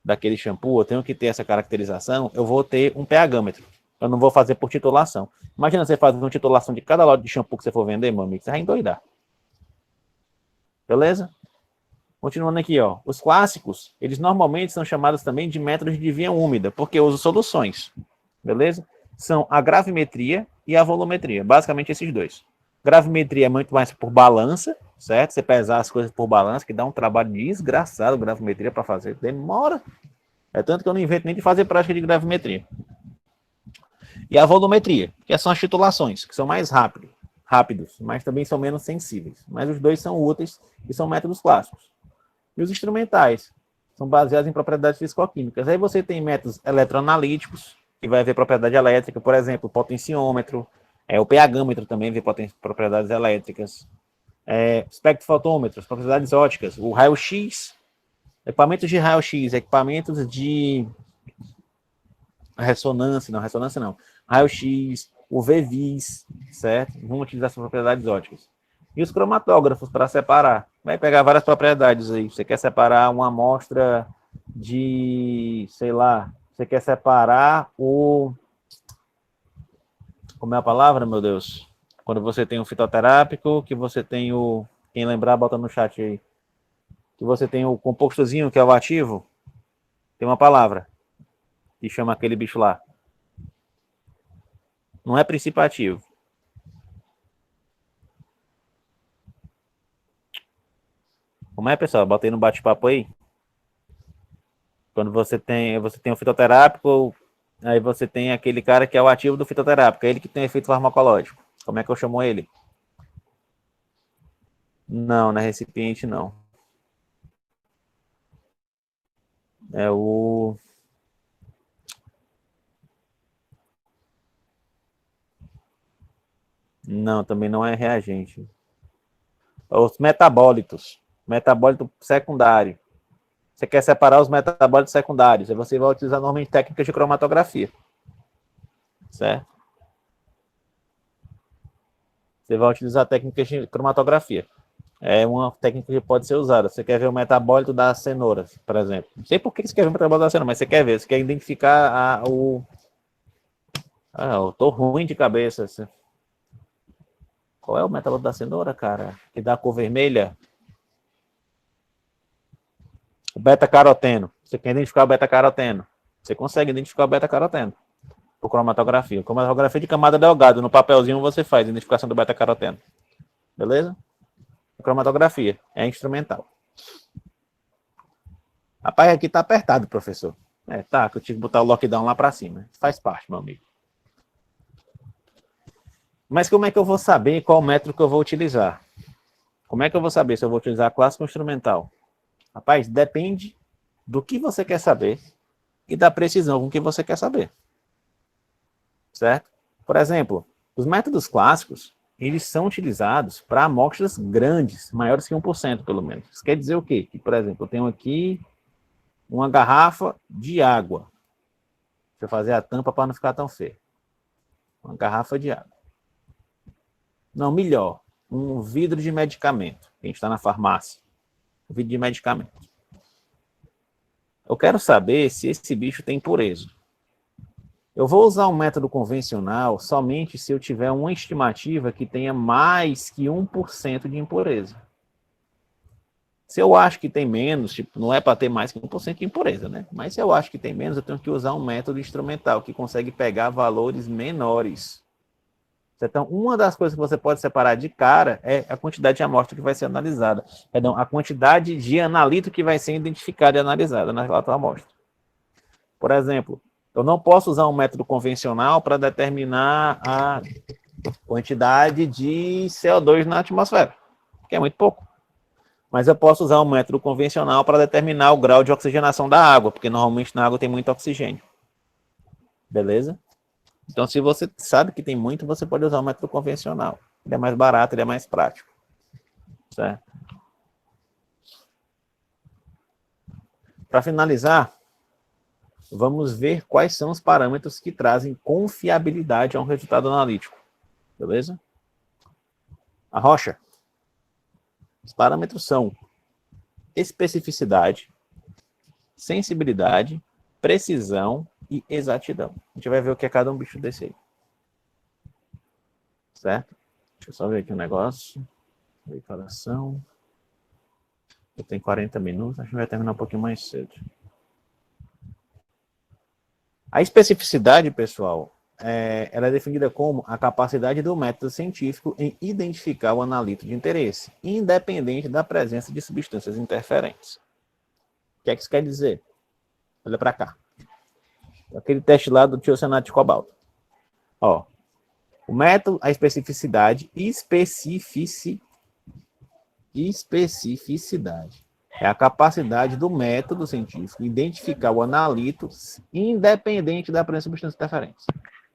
daquele shampoo, eu tenho que ter essa caracterização, eu vou ter um pH-metro. Eu não vou fazer por titulação. Imagina você fazer uma titulação de cada lote de shampoo que você for vender, meu amigo, você vai endoidar. Beleza? Continuando aqui, ó. Os clássicos, eles normalmente são chamados também de métodos de via úmida, porque eu uso soluções. Beleza? São a gravimetria e a volumetria. Basicamente esses dois. Gravimetria é muito mais por balança, certo? Você pesar as coisas por balança, que dá um trabalho desgraçado gravimetria para fazer. Demora. É tanto que eu não invento nem de fazer prática de gravimetria. E a volumetria, que são as titulações, que são mais rápidos, mas também são menos sensíveis. Mas os dois são úteis e são métodos clássicos. E os instrumentais são baseados em propriedades fisicoquímicas. Aí você tem métodos eletroanalíticos, que vai ver propriedade elétrica, por exemplo, o potenciômetro, o pH-metro também vê propriedades elétricas, espectrofotômetros, propriedades ópticas, o raio-x, equipamentos de raio-x, equipamentos de ressonância não, raio-x, o VVIS, certo? Vamos utilizar essas propriedades ópticas. E os cromatógrafos para separar. Vai pegar várias propriedades aí. Você quer separar uma amostra de, sei lá, você quer separar o... Como é a palavra, meu Deus? Quando você tem o fitoterápico, que você tem o... Quem lembrar, bota no chat aí. Que você tem o compostozinho, que é o ativo. Tem uma palavra que chama aquele bicho lá. Não é princípio ativo. Como é, pessoal? Bota aí no bate-papo aí. Quando você tem o fitoterápico, aí você tem aquele cara que é o ativo do fitoterápico, é ele que tem efeito farmacológico. Como é que eu chamo ele? Não é recipiente, não. É o... Não, também não é reagente. Os metabólitos. Metabólito secundário. Você quer separar os metabólitos secundários, aí você vai utilizar normalmente técnicas de cromatografia. Certo? Você vai utilizar técnicas de cromatografia. É uma técnica que pode ser usada. Você quer ver o metabólito da cenoura, por exemplo. Não sei por que você quer ver o metabólito da cenoura, mas você quer ver. Você quer identificar o... eu tô ruim de cabeça. Qual é o metabólito da cenoura, cara? Que dá a cor vermelha? O beta-caroteno. Você quer identificar o beta-caroteno. Você consegue identificar o beta-caroteno por cromatografia. Cromatografia de camada delgada. No papelzinho você faz a identificação do beta-caroteno. Beleza? Cromatografia. É instrumental. Rapaz, aqui tá apertado, professor. Tá, que eu tive que botar o lockdown lá para cima. Faz parte, meu amigo. Mas como é que eu vou saber qual método que eu vou utilizar? Como é que eu vou saber se eu vou utilizar clássico ou instrumental? Rapaz, depende do que você quer saber e da precisão com que você quer saber. Certo? Por exemplo, os métodos clássicos, eles são utilizados para amostras grandes, maiores que 1%, pelo menos. Isso quer dizer o quê? Que, por exemplo, eu tenho aqui uma garrafa de água. Deixa eu fazer a tampa para não ficar tão feio. Uma garrafa de água. Não, melhor, um vidro de medicamento. A gente está na farmácia. Um vidro de medicamento. Eu quero saber se esse bicho tem impureza. Eu vou usar um método convencional somente se eu tiver uma estimativa que tenha mais que 1% de impureza. Se eu acho que tem menos, tipo, não é para ter mais que 1% de impureza, né? Mas se eu acho que tem menos, eu tenho que usar um método instrumental que consegue pegar valores menores. Então, uma das coisas que você pode separar de cara é a quantidade de amostra que vai ser analisada. Perdão, a quantidade de analito que vai ser identificada e analisada naquela tua amostra. Por exemplo, eu não posso usar um método convencional para determinar a quantidade de CO2 na atmosfera, que é muito pouco. Mas eu posso usar um método convencional para determinar o grau de oxigenação da água, porque normalmente na água tem muito oxigênio. Beleza? Então, se você sabe que tem muito, você pode usar o método convencional. Ele é mais barato, ele é mais prático. Certo? Para finalizar, vamos ver quais são os parâmetros que trazem confiabilidade a um resultado analítico. Beleza? A Rocha. Os parâmetros são especificidade, sensibilidade, precisão e exatidão. A gente vai ver o que é cada um bicho desse aí. Certo? Deixa eu só ver aqui um negócio. Declaração. Eu tenho 40 minutos, acho que vai terminar um pouquinho mais cedo. A especificidade, pessoal, ela é definida como a capacidade do método científico em identificar o analito de interesse, independente da presença de substâncias interferentes. O que é que isso quer dizer? Olha para cá. Aquele teste lá do tiocianato de cobalto. Ó, o método, a especificidade, especificidade. É a capacidade do método científico identificar o analito independente da presença de substâncias interferentes.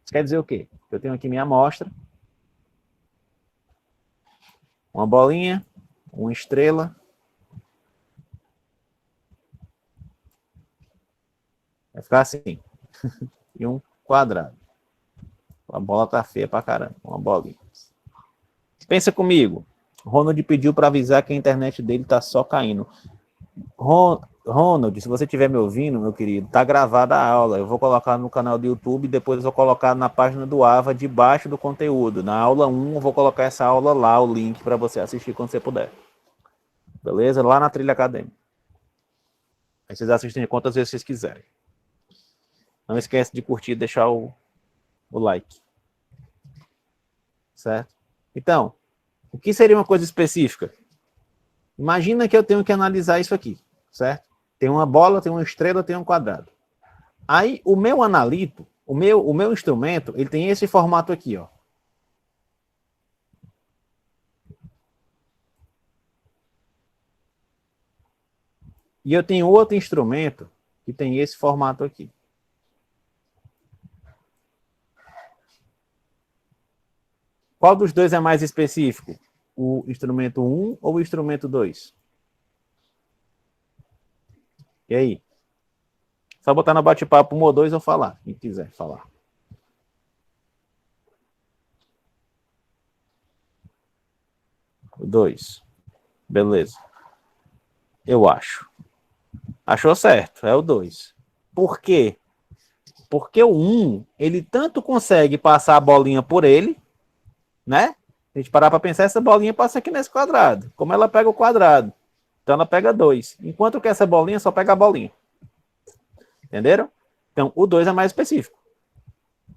Isso quer dizer o quê? Eu tenho aqui minha amostra, uma bolinha, uma estrela, vai ficar assim, e um quadrado. A bola tá feia pra caramba, uma bolinha. Pensa comigo, Ronald pediu para avisar que a internet dele tá só caindo. Ronald, se você estiver me ouvindo, meu querido, tá gravada a aula. Eu vou colocar no canal do YouTube, depois eu vou colocar na página do AVA, debaixo do conteúdo. Na aula 1, eu vou colocar essa aula lá, o link para você assistir quando você puder. Beleza? Lá na trilha acadêmica. Aí vocês assistem quantas vezes vocês quiserem. Não esquece de curtir e deixar o like. Certo? Então, o que seria uma coisa específica? Imagina que eu tenho que analisar isso aqui, certo? Tem uma bola, tem uma estrela, tem um quadrado. Aí, o meu analito, o meu instrumento, ele tem esse formato aqui, ó. E eu tenho outro instrumento que tem esse formato aqui. Qual dos dois é mais específico? O instrumento 1 ou o instrumento 2? E aí? Só botar no bate-papo 1 ou 2 ou falar, quem quiser falar. O 2. Beleza. Eu acho. Achou certo, é o 2. Por quê? Porque o 1, ele tanto consegue passar a bolinha por ele, né? Se a gente parar para pensar, essa bolinha passa aqui nesse quadrado. Como ela pega o quadrado? Então ela pega 2. Enquanto que essa bolinha só pega a bolinha. Entenderam? Então o 2 é mais específico.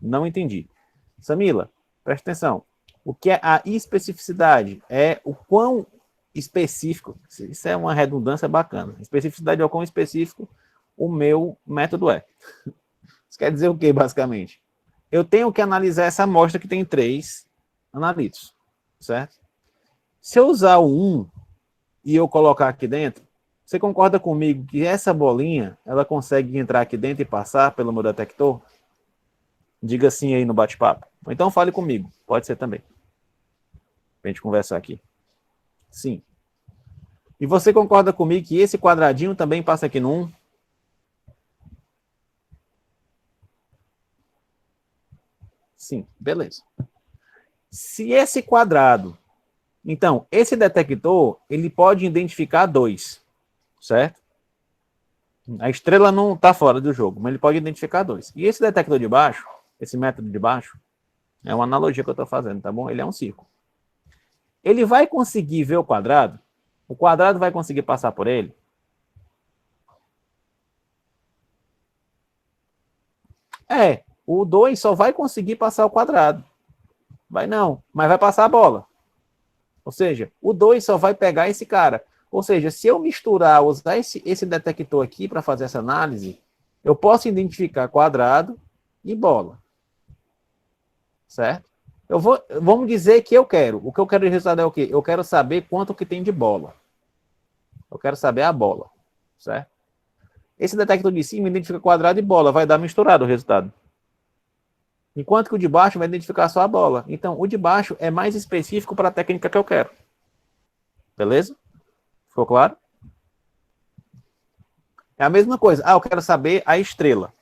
Não entendi. Samila, presta atenção. O que é a especificidade? É o quão específico. Isso é uma redundância bacana. Especificidade é o quão específico o meu método é. Isso quer dizer o quê, basicamente? Eu tenho que analisar essa amostra que tem 3 analitos. Certo? Se eu usar o 1 e eu colocar aqui dentro, você concorda comigo que essa bolinha, ela consegue entrar aqui dentro e passar pelo meu detector? Diga sim aí no bate-papo. Ou então fale comigo, pode ser também. Pra gente conversar aqui. Sim. E você concorda comigo que esse quadradinho também passa aqui no 1? Sim, beleza. Se esse quadrado... Então, esse detector, ele pode identificar 2, certo? A estrela não está fora do jogo, mas ele pode identificar 2. E esse detector de baixo, esse método de baixo, é uma analogia que eu estou fazendo, tá bom? Ele é um círculo. Ele vai conseguir ver o quadrado vai conseguir passar por ele? O 2 só vai conseguir passar o quadrado. Vai não, mas vai passar a bola. Ou seja, o 2 só vai pegar esse cara. Ou seja, se eu misturar, usar esse detector aqui para fazer essa análise, eu posso identificar quadrado e bola. Certo? Vamos dizer que eu quero. O que eu quero de resultado é o quê? Eu quero saber quanto que tem de bola. Eu quero saber a bola. Certo? Esse detector de cima identifica quadrado e bola. Vai dar misturado o resultado. Enquanto que o de baixo vai identificar só a bola. Então, o de baixo é mais específico para a técnica que eu quero. Beleza? Ficou claro? É a mesma coisa. Eu quero saber a estrela.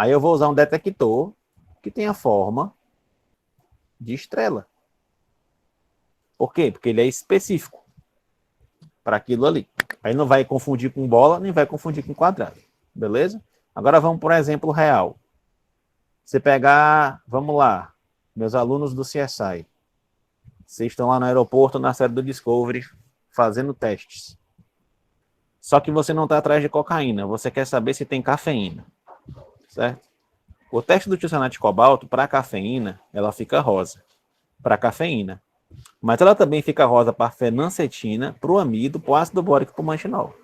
Aí eu vou usar um detector que tem a forma de estrela. Por quê? Porque ele é específico para aquilo ali. Aí não vai confundir com bola, nem vai confundir com quadrado. Beleza? Agora vamos por exemplo real. Você pegar, vamos lá, meus alunos do CSI. Vocês estão lá no aeroporto, na série do Discovery, fazendo testes. Só que você não está atrás de cocaína, você quer saber se tem cafeína. Certo? O teste do tiocenato de cobalto, para cafeína, ela fica rosa. Para cafeína. Mas ela também fica rosa para fenancetina, para o amido, para o ácido bórico e para o mantinol.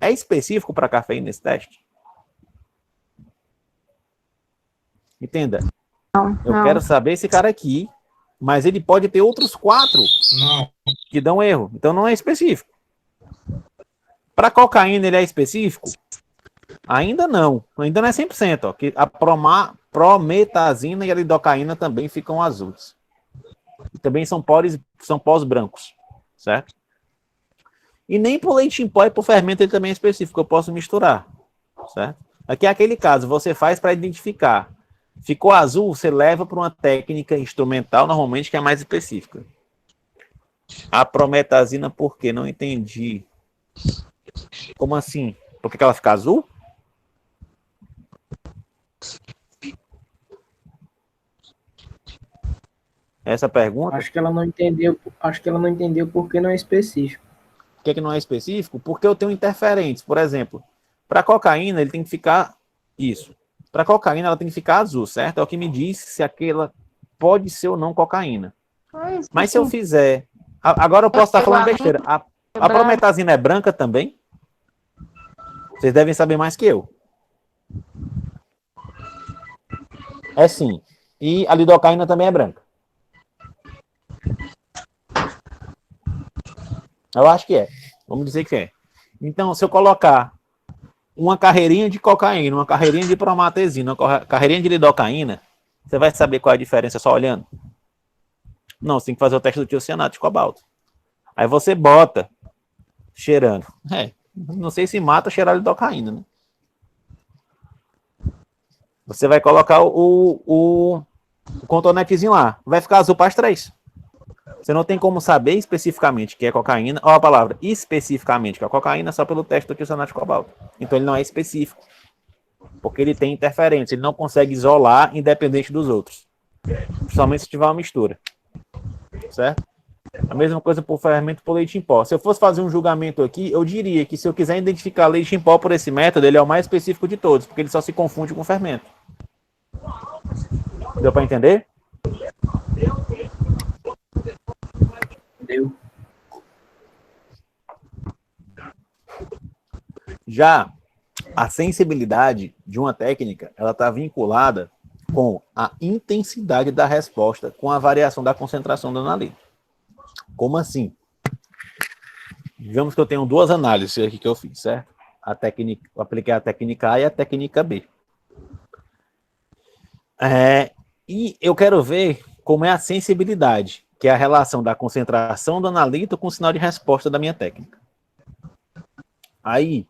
É específico para cafeína esse teste? Entenda. Eu quero saber esse cara aqui, mas ele pode ter outros 4 que dão erro. Então não é específico. Para cocaína ele é específico? Ainda não. Ainda não é 100%. Ó, que a prometazina e a lidocaína também ficam azuis. E também são pós brancos. Certo? E nem por leite em pó e por fermento ele também é específico. Eu posso misturar. Certo? Aqui é aquele caso. Você faz para identificar. Ficou azul, você leva para uma técnica instrumental, normalmente, que é mais específica. A prometazina, por quê? Não entendi. Como assim? Por que ela fica azul? Essa pergunta? Acho que ela não entendeu por que não é específico. Por que não é específico? Porque eu tenho interferentes. Por exemplo, para cocaína, ele tem que ficar isso. Para cocaína, ela tem que ficar azul, certo? É o que me diz se aquela pode ser ou não cocaína. Mas se eu fizer... Agora eu posso estar falando besteira. A prometazina é branca também? Vocês devem saber mais que eu. É sim. E a lidocaína também é branca. Eu acho que é. Vamos dizer que é. Então, se eu colocar uma carreirinha de cocaína, uma carreirinha de prometazina, uma carreirinha de lidocaína, você vai saber qual é a diferença só olhando? Não, você tem que fazer o teste do tiocianato de cobalto. Aí você bota, cheirando. Não sei se mata cheirar lidocaína, né? Você vai colocar o contornetezinho lá. Vai ficar azul para as 3. Você não tem como saber especificamente que é cocaína, ou a palavra especificamente que é cocaína, só pelo teste do tiocianato de cobalto. Então ele não é específico. Porque ele tem interferência, ele não consegue isolar independente dos outros. Principalmente se tiver uma mistura. Certo? A mesma coisa por fermento por leite em pó. Se eu fosse fazer um julgamento aqui, eu diria que se eu quiser identificar leite em pó por esse método, ele é o mais específico de todos, porque ele só se confunde com fermento. Deu para entender? Deu. Já a sensibilidade de uma técnica, ela está vinculada com a intensidade da resposta, com a variação da concentração do analítico. Como assim? Digamos que eu tenho 2 análises aqui que eu fiz, certo? Eu apliquei a técnica A e a técnica B. E eu quero ver como é a sensibilidade, que é a relação da concentração do analito com o sinal de resposta da minha técnica. Aí,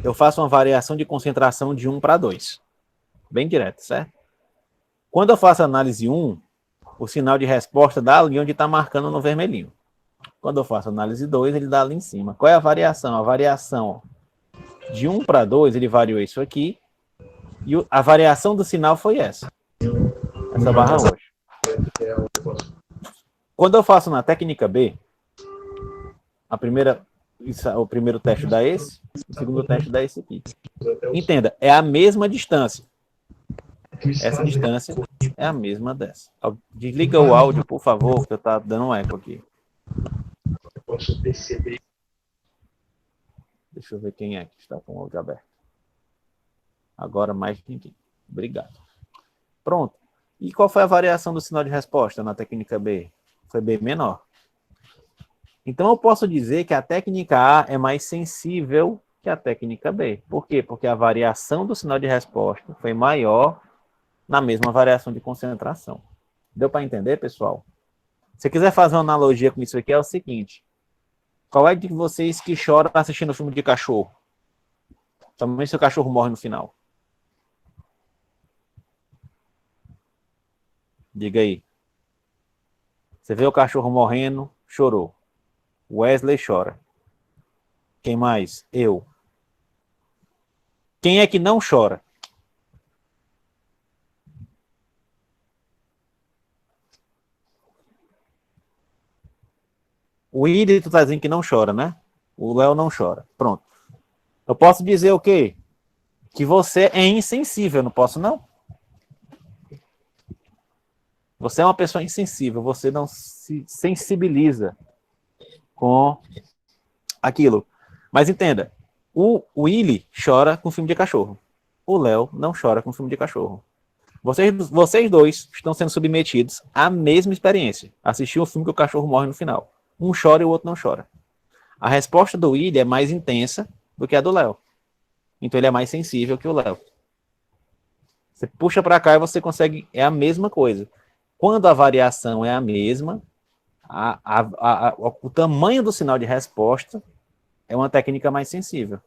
eu faço uma variação de concentração de 1 para 2. Bem direto, certo? Quando eu faço a análise 1, o sinal de resposta dá ali onde está marcando no vermelhinho. Quando eu faço a análise 2, ele dá ali em cima. Qual é a variação? A variação de 1 para 2, ele variou isso aqui. E a variação do sinal foi essa. Essa barra roxa. Quando eu faço na técnica B, o primeiro teste dá esse, o segundo teste dá esse aqui. Entenda, é a mesma distância. Essa distância é a mesma dessa. Desliga o áudio, por favor, que eu tá dando um eco aqui. Deixa eu ver quem é que está com o áudio aberto. Agora mais ninguém. Obrigado. Pronto. E qual foi a variação do sinal de resposta na técnica B? Foi bem menor. Então eu posso dizer que a técnica A é mais sensível que a técnica B. Por quê? Porque a variação do sinal de resposta foi maior na mesma variação de concentração. Deu para entender, pessoal? Se quiser fazer uma analogia com isso aqui, é o seguinte. Qual é de vocês que choram assistindo filme de cachorro? Somente se o cachorro morre no final. Diga aí. Você vê o cachorro morrendo, chorou. Wesley chora. Quem mais? Eu. Quem é que não chora? O Willi, tu tá dizendo que não chora, né? O Léo não chora. Pronto. Eu posso dizer o quê? Que você é insensível, não posso não? Você é uma pessoa insensível, você não se sensibiliza com aquilo. Mas entenda, o Willy chora com filme de cachorro. O Léo não chora com filme de cachorro. Vocês dois estão sendo submetidos à mesma experiência. Assistir um filme que o cachorro morre no final. Um chora e o outro não chora. A resposta do Willy é mais intensa do que a do Léo. Então ele é mais sensível que o Léo. Você puxa para cá e você consegue... É a mesma coisa. Quando a variação é a mesma, o tamanho do sinal de resposta é uma técnica mais sensível.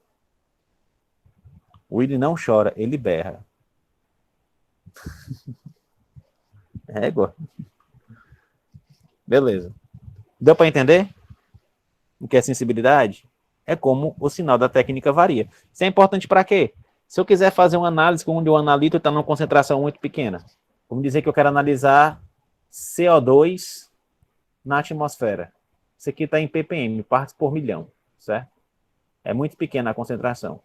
O Willy não chora, ele berra. Égua. Beleza. Deu para entender o que é sensibilidade? É como o sinal da técnica varia. Isso é importante para quê? Se eu quiser fazer uma análise onde o analito está numa concentração muito pequena, vamos dizer que eu quero analisar CO2 na atmosfera. Isso aqui está em ppm, partes por milhão, certo? É muito pequena a concentração.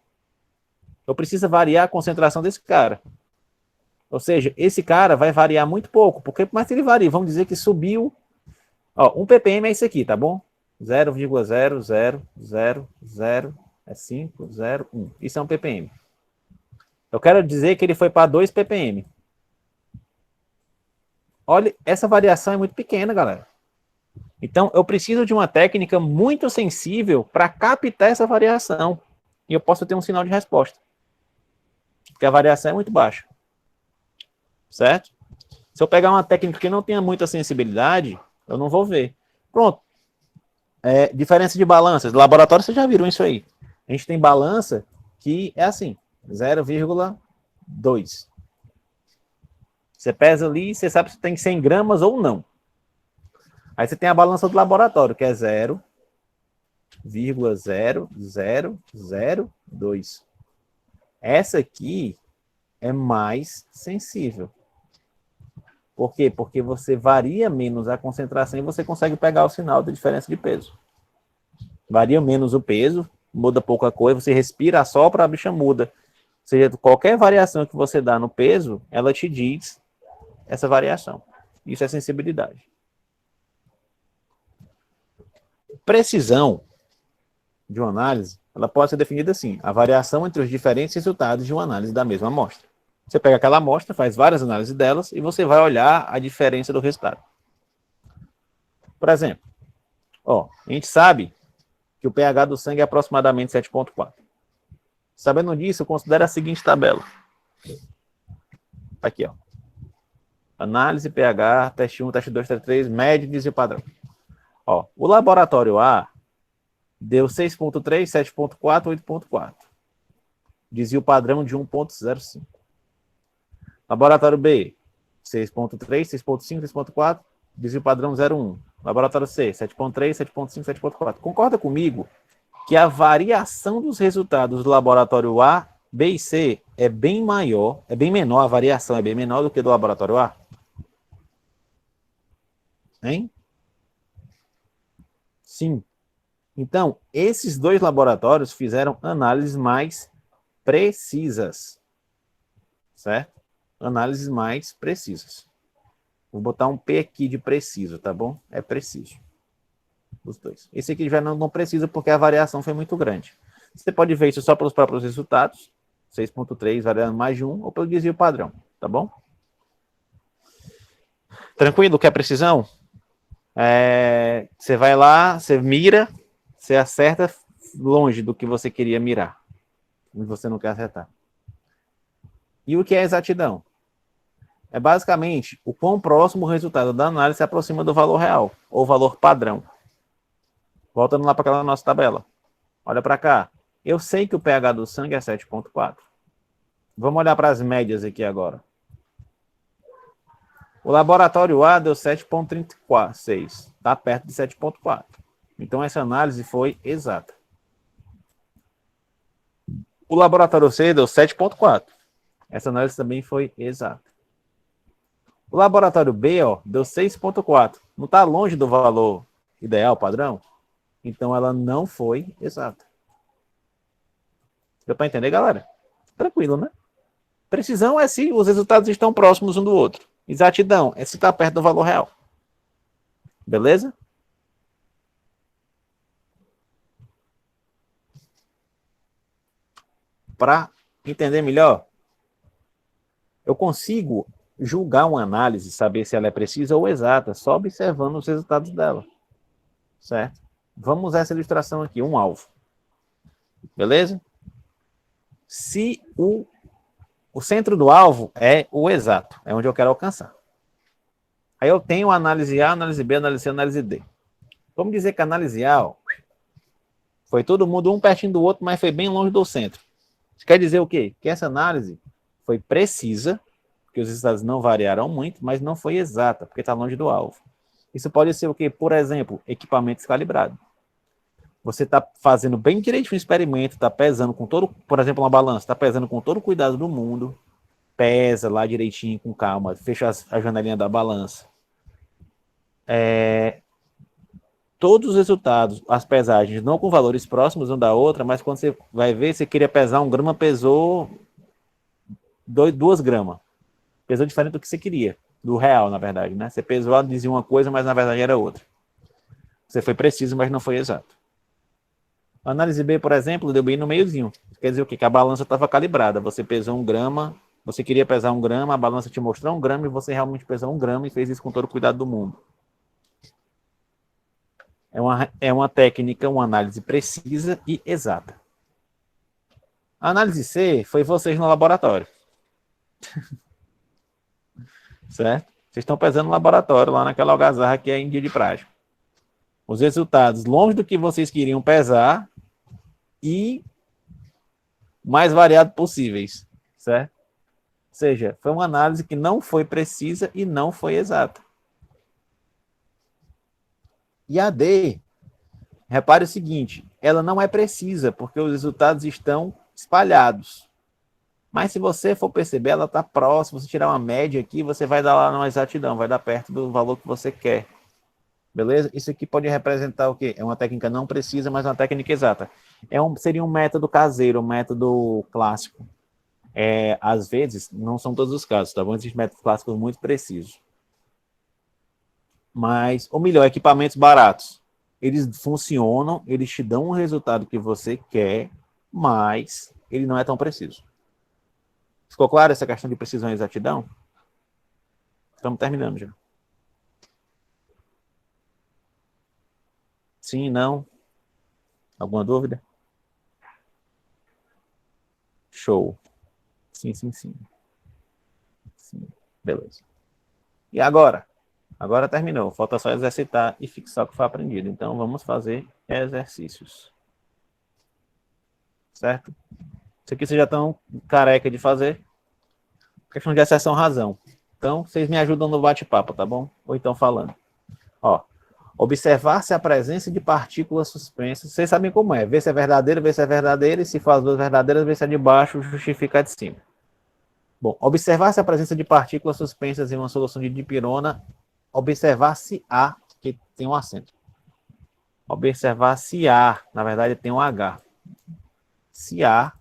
Eu preciso variar a concentração desse cara. Ou seja, esse cara vai variar muito pouco, porque por mais que ele varie, vamos dizer que subiu... Ó, 1 ppm é isso aqui, tá bom? 0,0000501. Isso é um ppm. Eu quero dizer que ele foi para 2 ppm. Olha, essa variação é muito pequena, galera. Então, eu preciso de uma técnica muito sensível para captar essa variação. E eu posso ter um sinal de resposta. Porque a variação é muito baixa. Certo? Se eu pegar uma técnica que não tenha muita sensibilidade, eu não vou ver. Pronto. Diferença de balanças. No laboratório, vocês já viram isso aí. A gente tem balança que é assim, 0,2. Você pesa ali, você sabe se tem 100 gramas ou não. Aí você tem a balança do laboratório, que é 0,0002. Essa aqui é mais sensível. Por quê? Porque você varia menos a concentração e você consegue pegar o sinal da diferença de peso. Varia menos o peso, muda pouca coisa, você respira, assopra, a bicha muda. Ou seja, qualquer variação que você dá no peso, ela te diz essa variação. Isso é sensibilidade. Precisão de uma análise, ela pode ser definida assim: a variação entre os diferentes resultados de uma análise da mesma amostra. Você pega aquela amostra, faz várias análises delas e você vai olhar a diferença do resultado. Por exemplo, a gente sabe que o pH do sangue é aproximadamente 7,4. Sabendo disso, considere a seguinte tabela. Aqui, ó. Análise, pH, teste 1, teste 2, teste 3, médio, desvio padrão. O laboratório A deu 6,3, 7,4, 8,4. Desvio padrão de 1,05. Laboratório B, 6,3, 6,5, 6,4, desvio padrão 0,1. Laboratório C, 7,3, 7,5, 7,4. Concorda comigo que a variação dos resultados do laboratório A, B e C é bem maior, é bem menor, a variação é bem menor do que do laboratório A? Hein? Sim. Então, esses dois laboratórios fizeram análises mais precisas. Certo? Análises mais precisas. Vou botar um P aqui de preciso, tá bom? É preciso. Os dois. Esse aqui já não precisa porque a variação foi muito grande. Você pode ver isso só pelos próprios resultados. 6,3 variando mais de 1 ou pelo desvio padrão, tá bom? Tranquilo? Quer precisão? Você vai lá, você mira, você acerta longe do que você queria mirar. E você não quer acertar. E o que é exatidão? É basicamente o quão próximo o resultado da análise se aproxima do valor real, ou valor padrão. Voltando lá para aquela nossa tabela. Olha para cá. Eu sei que o pH do sangue é 7,4. Vamos olhar para as médias aqui agora. O laboratório A deu 7,36. Está perto de 7,4. Então, essa análise foi exata. O laboratório C deu 7,4. Essa análise também foi exata. O laboratório B, ó, deu 6,4. Não está longe do valor ideal, padrão? Então, ela não foi exata. Deu para entender, galera? Tranquilo, né? Precisão é se os resultados estão próximos um do outro. Exatidão é se está perto do valor real. Beleza? Para entender melhor, eu consigo julgar uma análise, saber se ela é precisa ou exata, só observando os resultados dela. Certo? Vamos usar essa ilustração aqui, um alvo. Beleza? Se o centro do alvo é o exato, é onde eu quero alcançar. Aí eu tenho a análise A, análise B, análise C, análise D. Vamos dizer que a análise A, ó, foi todo mundo um pertinho do outro, mas foi bem longe do centro. Isso quer dizer o quê? Que essa análise foi precisa, porque os resultados não variaram muito, mas não foi exata, porque está longe do alvo. Isso pode ser o quê? Por exemplo, equipamento descalibrado. Você está fazendo bem direito um experimento, está pesando com todo, por exemplo, uma balança, está pesando com todo o cuidado do mundo, pesa lá direitinho, com calma, fecha a janelinha da balança. Todos os resultados, as pesagens, não com valores próximos um da outra, mas quando você vai ver, você queria pesar 1 grama, pesou 2 gramas. Pesou diferente do que você queria, do real, na verdade, né? Você pesou, dizia uma coisa, mas na verdade era outra. Você foi preciso, mas não foi exato. A análise B, por exemplo, deu bem no meiozinho. Quer dizer o quê? Que a balança estava calibrada. Você pesou 1 grama, você queria pesar 1 grama, a balança te mostrou 1 grama e você realmente pesou 1 grama e fez isso com todo o cuidado do mundo. É uma técnica, uma análise precisa e exata. A análise C foi vocês no laboratório. Certo? Vocês estão pesando no laboratório, lá naquela algazarra que é em dia de prática. Os resultados longe do que vocês queriam pesar e mais variado possíveis, certo? Ou seja, foi uma análise que não foi precisa e não foi exata. E a D, repare o seguinte, ela não é precisa, porque os resultados estão espalhados. Mas se você for perceber, ela está próxima, se tirar uma média aqui, você vai dar lá numa exatidão, vai dar perto do valor que você quer. Beleza? Isso aqui pode representar o quê? É uma técnica não precisa, mas uma técnica exata. Seria um método caseiro, um método clássico. Às vezes, não são todos os casos, tá bom? Existem métodos clássicos muito precisos. Mas, ou melhor, equipamentos baratos. Eles funcionam, eles te dão o resultado que você quer, mas ele não é tão preciso. Ficou claro essa questão de precisão e exatidão? Estamos terminando já. Sim, não? Alguma dúvida? Show. Sim, sim, sim. Sim, beleza. E agora? Agora terminou. Falta só exercitar e fixar o que foi aprendido. Então, vamos fazer exercícios. Certo? Isso aqui vocês já estão careca de fazer. Questão de exceção razão. Então, vocês me ajudam no bate-papo, tá bom? Ou então falando. Ó, observar-se a presença de partículas suspensas. Vocês sabem como é. Ver se é verdadeiro, ver se é verdadeiro. E se for as duas verdadeiras, ver se é de baixo, justifica a de cima. Bom, observar-se a presença de partículas suspensas em uma solução de dipirona. Observar-se-á, que tem um acento. Observar-se-á, na verdade tem um H. Se há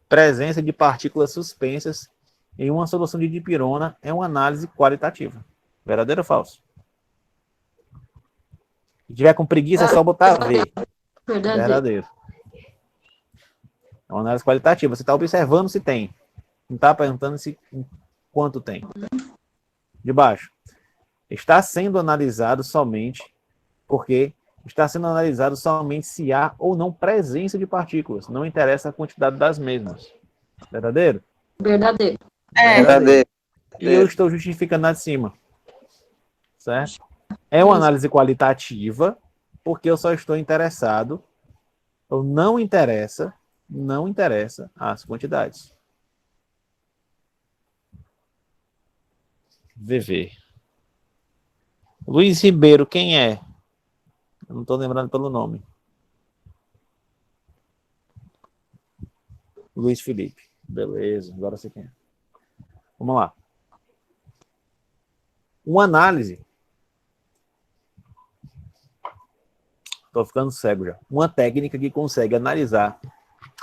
presença de partículas suspensas em uma solução de dipirona, é uma análise qualitativa. Verdadeiro ou falso? Se tiver com preguiça, é só botar V. Verdadeiro. É uma análise qualitativa. Você está observando se tem. Não está perguntando se quanto tem. De baixo. Está sendo analisado somente porque está sendo analisado somente se há ou não presença de partículas. Não interessa a quantidade das mesmas. Verdadeiro? Verdadeiro. Verdadeiro. E eu estou justificando a de cima. Certo? É uma análise qualitativa, porque eu só estou interessado, ou não interessa as quantidades. VV. Luiz Ribeiro, quem é? Eu não estou lembrando pelo nome. Luiz Felipe. Beleza, agora você quem é. Vamos lá. Uma análise. Estou ficando cego já. Uma técnica que consegue analisar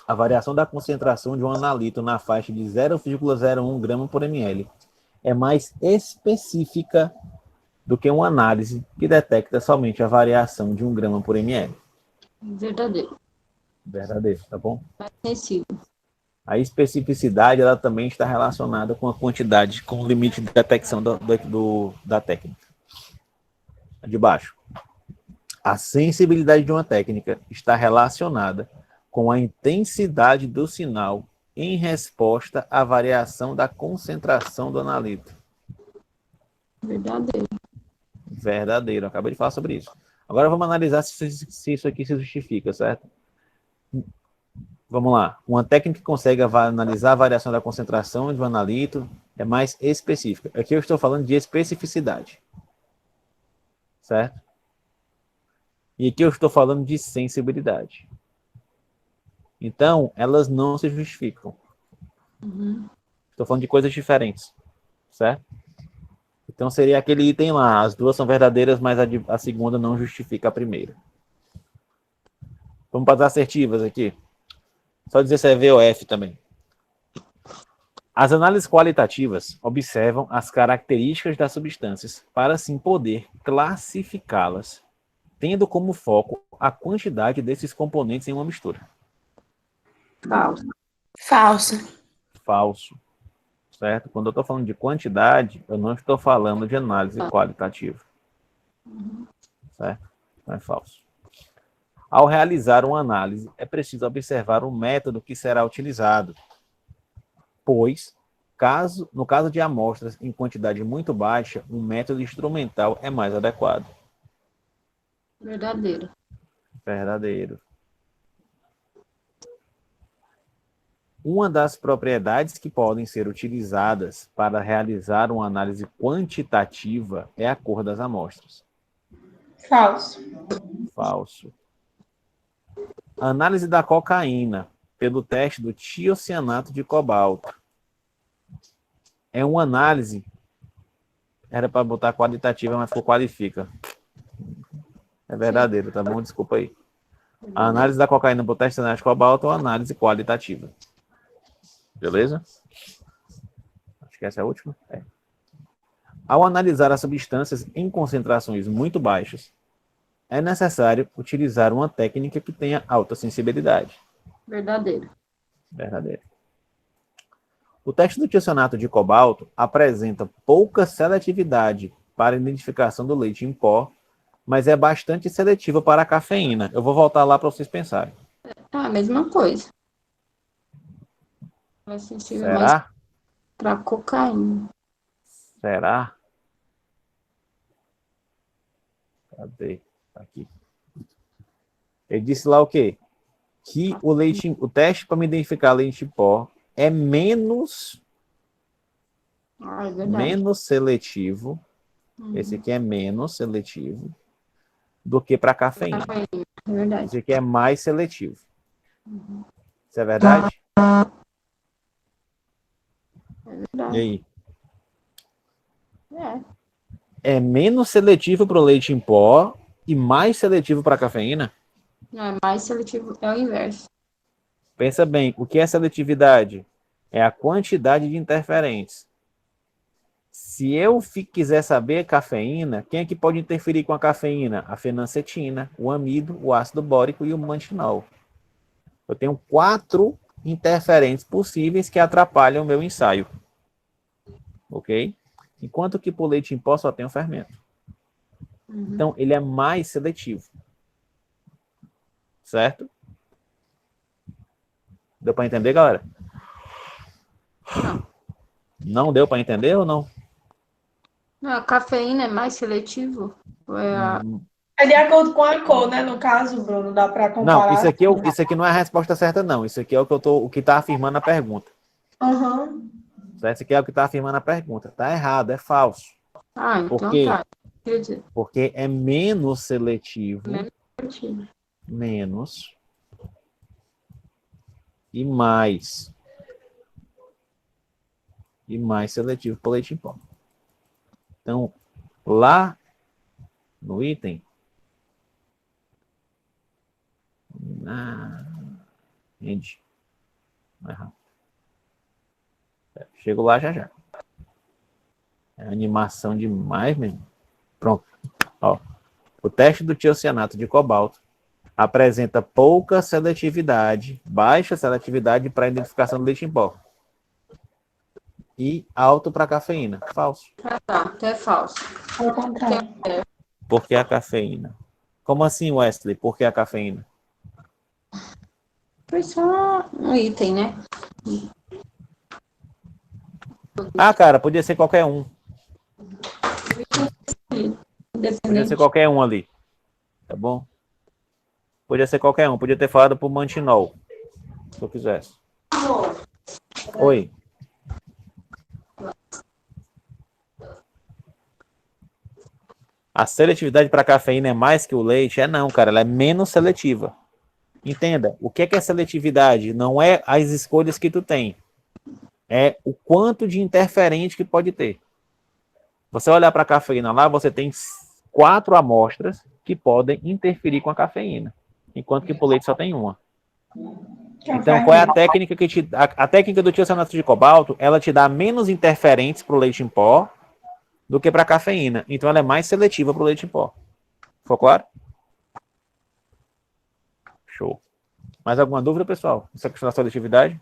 a variação da concentração de um analito na faixa de 0,01 grama por ml é mais específica do que uma análise que detecta somente a variação de 1 grama por ml. Verdadeiro. Verdadeiro, tá bom? Mais sensível. A especificidade ela também está relacionada com a quantidade, com o limite de detecção da técnica. De baixo. A sensibilidade de uma técnica está relacionada com a intensidade do sinal em resposta à variação da concentração do analito. Verdadeiro. Verdadeiro. Acabei de falar sobre isso. Agora vamos analisar se isso aqui se justifica, certo? Vamos lá. Uma técnica que consegue analisar a variação da concentração de um analito é mais específica. Aqui eu estou falando de especificidade. Certo? E aqui eu estou falando de sensibilidade. Então, elas não se justificam. Estou falando de coisas diferentes. Certo? Então, seria aquele item lá. As duas são verdadeiras, mas a segunda não justifica a primeira. Vamos para as assertivas aqui. Só dizer se é V ou F também. As análises qualitativas observam as características das substâncias para assim poder classificá-las, tendo como foco a quantidade desses componentes em uma mistura. Falso. Falso. Falso. Certo? Quando eu estou falando de quantidade, eu não estou falando de análise qualitativa. Certo? Não é falso. Ao realizar uma análise, é preciso observar o método que será utilizado, pois, no caso de amostras em quantidade muito baixa, um método instrumental é mais adequado. Verdadeiro. Verdadeiro. Uma das propriedades que podem ser utilizadas para realizar uma análise quantitativa é a cor das amostras. Falso. Falso. A análise da cocaína pelo teste do tiocianato de cobalto é uma análise. Era para botar qualitativa, mas ficou qualifica. É verdadeiro, tá bom? Desculpa aí. A análise da cocaína pelo teste de cobalto é uma análise qualitativa. Beleza? Acho que essa é a última. É. Ao analisar as substâncias em concentrações muito baixas, é necessário utilizar uma técnica que tenha alta sensibilidade. Verdadeiro. Verdadeiro. O teste do tiocianato de cobalto apresenta pouca seletividade para a identificação do leite em pó, mas é bastante seletivo para a cafeína. Eu vou voltar lá para vocês pensarem. Ah, a mesma coisa. Mais sensível mais Será? para cocaína. Será? Cadê? Aqui. Ele disse lá o quê? Que o teste para me identificar leite em pó é menos Ah, é verdade. menos seletivo. Esse aqui é menos seletivo do que para cafeína. Cafeína. É verdade. Esse aqui é mais seletivo. Isso é verdade? É E verdade. aí? É. É menos seletivo para o leite em pó e mais seletivo para a cafeína? Não, é mais seletivo. É o inverso. Pensa bem, o que é seletividade? É a quantidade de interferentes. Se eu quiser saber cafeína, quem é que pode interferir com a cafeína? A fenancetina, o amido, o ácido bórico e o mantinol. Eu tenho 4 interferentes possíveis que atrapalham o meu ensaio. Ok? Enquanto que para o leite em pó só tem o fermento. Então, ele é mais seletivo. Certo? Deu para entender, galera? Não. Não deu para entender ou não? Não, a cafeína é mais seletivo? Ou é a... É de acordo com a cor, né? No caso, Bruno, dá para comparar. Não, isso aqui não é a resposta certa, não. Isso aqui é o que está afirmando a pergunta. Aham. Esse aqui é o que está afirmando a pergunta. Está errado, é falso. Ah, então Por quê? tá. Acredito. Porque é menos seletivo, Menos seletivo. menos e mais. E mais seletivo para o leite em pó. Então, lá no item. Rende. Mais rápido. Chego lá já já. É animação demais mesmo. Pronto. Ó, o teste do tiocianato de cobalto apresenta pouca seletividade, baixa seletividade para identificação do leite em pó. E alto para cafeína. Falso. Ah, tá. Então é falso. Ao contrário. Por que a cafeína? Como assim, Wesley? Por que a cafeína? Foi só um item, né? Ah, cara, podia ser qualquer um. Podia Independente. ser qualquer um ali. Tá bom? Podia ser qualquer um. Podia ter falado por mantinol. Se eu quisesse. Oi. A seletividade para cafeína é mais que o leite? É não, cara. Ela é menos seletiva. Entenda. O que é seletividade? Não é as escolhas que tu tem. É o quanto de interferente que pode ter. Você olhar para a cafeína lá, você tem 4 amostras que podem interferir com a cafeína. Enquanto que para o leite só tem uma. Então, qual é a técnica que te... A técnica do tiocianato de cobalto, ela te dá menos interferentes para o leite em pó do que para a cafeína. Então, ela é mais seletiva para o leite em pó. Ficou claro? Show. Mais alguma dúvida, pessoal? Essa questão da seletividade?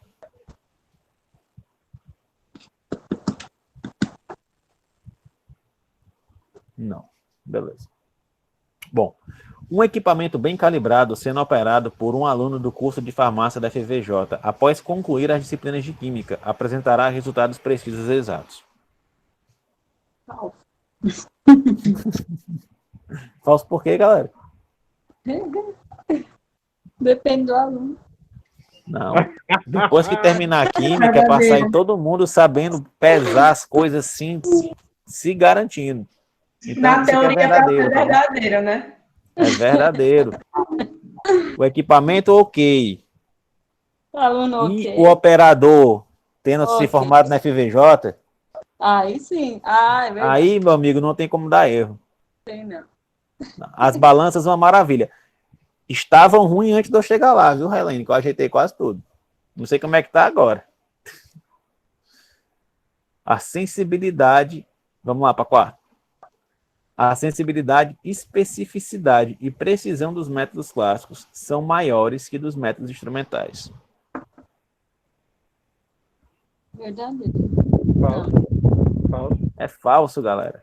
Não. Beleza. Bom, um equipamento bem calibrado sendo operado por um aluno do curso de farmácia da FVJ, após concluir as disciplinas de química, apresentará resultados precisos e exatos. Falso. Falso por quê, galera? Depende do aluno. Não. Depois que terminar a química, é passar em todo mundo sabendo pesar as coisas assim, se garantindo. Então, Na isso aqui é teoria, para ser verdadeiro. Tá? verdadeiro, né? É verdadeiro. O equipamento, ok. Aluno, E ok. o operador, tendo se Ok. formado na FVJ, Aí sim. Ah, é verdade. aí, meu amigo, não tem como dar erro. Tem, não. As balanças, uma maravilha. Estavam ruins antes de eu chegar lá, viu, Helene? Que eu ajeitei quase tudo. Não sei como é que tá agora. A sensibilidade... Vamos lá para quarto. A sensibilidade, especificidade e precisão dos métodos clássicos são maiores que dos métodos instrumentais. Verdadeiro. Falso. Falso. É falso, galera.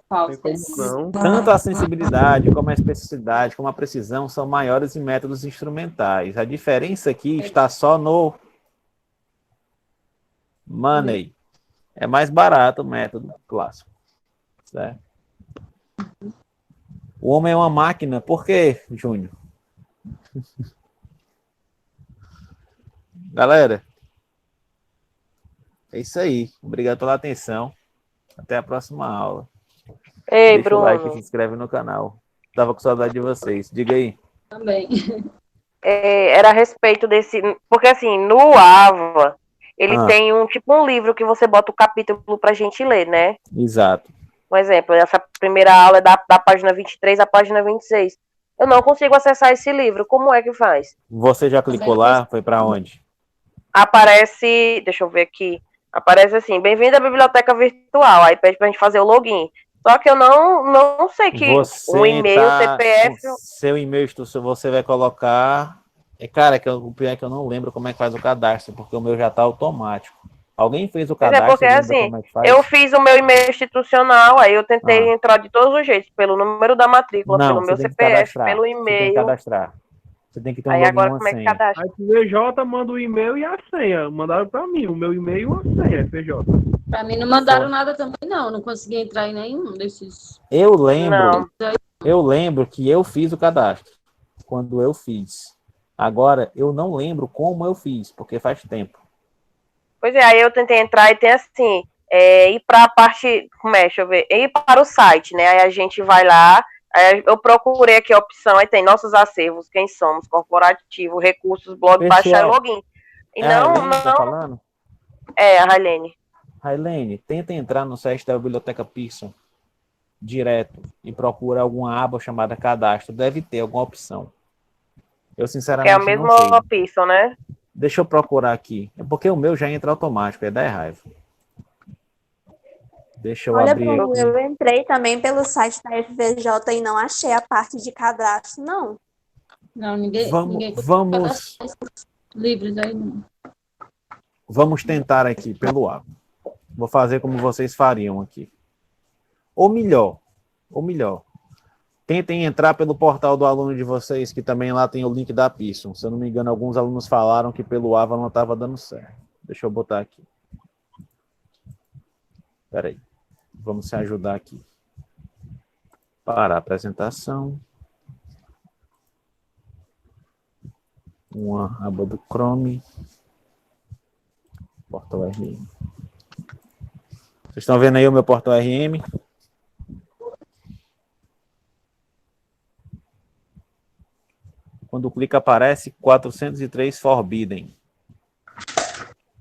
Falso. Tem como não. Tanto a sensibilidade, como a especificidade, como a precisão são maiores em métodos instrumentais. A diferença aqui está só no money. É mais barato o método clássico. Certo? O homem é uma máquina. Por quê, Júnior? Galera, é isso aí. Obrigado pela atenção. Até a próxima aula. Ei, Deixa o like e se Bruno, inscreve no canal. Tava com saudade de vocês. Diga aí. Também. era a respeito desse. Porque assim, no AVA, ele Ah. tem um livro que você bota o capítulo pra gente ler, né? Exato. Um exemplo, essa primeira aula é da página 23 à página 26. Eu não consigo acessar esse livro. Como é que faz? Você já clicou lá? Foi para onde? Aparece. Deixa eu ver aqui. Aparece assim: bem-vindo à biblioteca virtual. Aí pede pra gente fazer o login. Só que eu não sei que um e-mail, CPF. Seu e-mail, você vai colocar. Cara, o pior é que eu não lembro como é que faz o cadastro, porque o meu já tá automático. Alguém fez o Mas cadastro? é porque lembra assim, como é que faz? eu fiz o meu e-mail institucional, aí eu tentei entrar de todos os jeitos, pelo número da matrícula, Não, pelo meu você tem que CPF, cadastrar. pelo Você tem que e-mail. cadastrar. Você tem que ter um Aí login e agora uma como é que senha. cadastra? A FVJ manda o e-mail e a senha. Mandaram pra mim, o meu e-mail e a senha, FVJ. Pra mim não mandaram nada também, não. Não consegui entrar em nenhum desses. Eu lembro, Não. eu lembro que eu fiz o cadastro. Quando eu fiz. Agora, eu não lembro como eu fiz, porque faz tempo. Pois é, aí eu tentei entrar e tem assim, ir para a parte, deixa eu ver, ir para o site, né? Aí a gente vai lá, aí eu procurei aqui a opção, aí tem nossos acervos, quem somos, corporativo, recursos, blog, baixar e login. E a Railene que tá falando? A Railene. Railene, tenta entrar no site da Biblioteca Pearson direto e procura alguma aba chamada cadastro. Deve ter alguma opção. Eu sinceramente Que é o mesmo não sei. Pearson, né? Deixa eu procurar aqui. É porque o meu já entra automático, é da raiva. Deixa eu Olha, abrir Bruno, aqui. eu entrei também pelo site da FVJ e não achei a parte de cadastro, não. Não, ninguém Vamos livres aí não. Vamos tentar aqui pelo A. Vou fazer como vocês fariam aqui. Ou melhor, tentem entrar pelo portal do aluno de vocês, que também lá tem o link da Pearson. Se eu não me engano, alguns alunos falaram que pelo AVA não estava dando certo. Deixa eu botar aqui. Espera aí. Vamos se ajudar aqui. Para a apresentação. Uma aba do Chrome. Portal RM. Vocês estão vendo aí o meu portal RM? Quando clica aparece 403 Forbidden.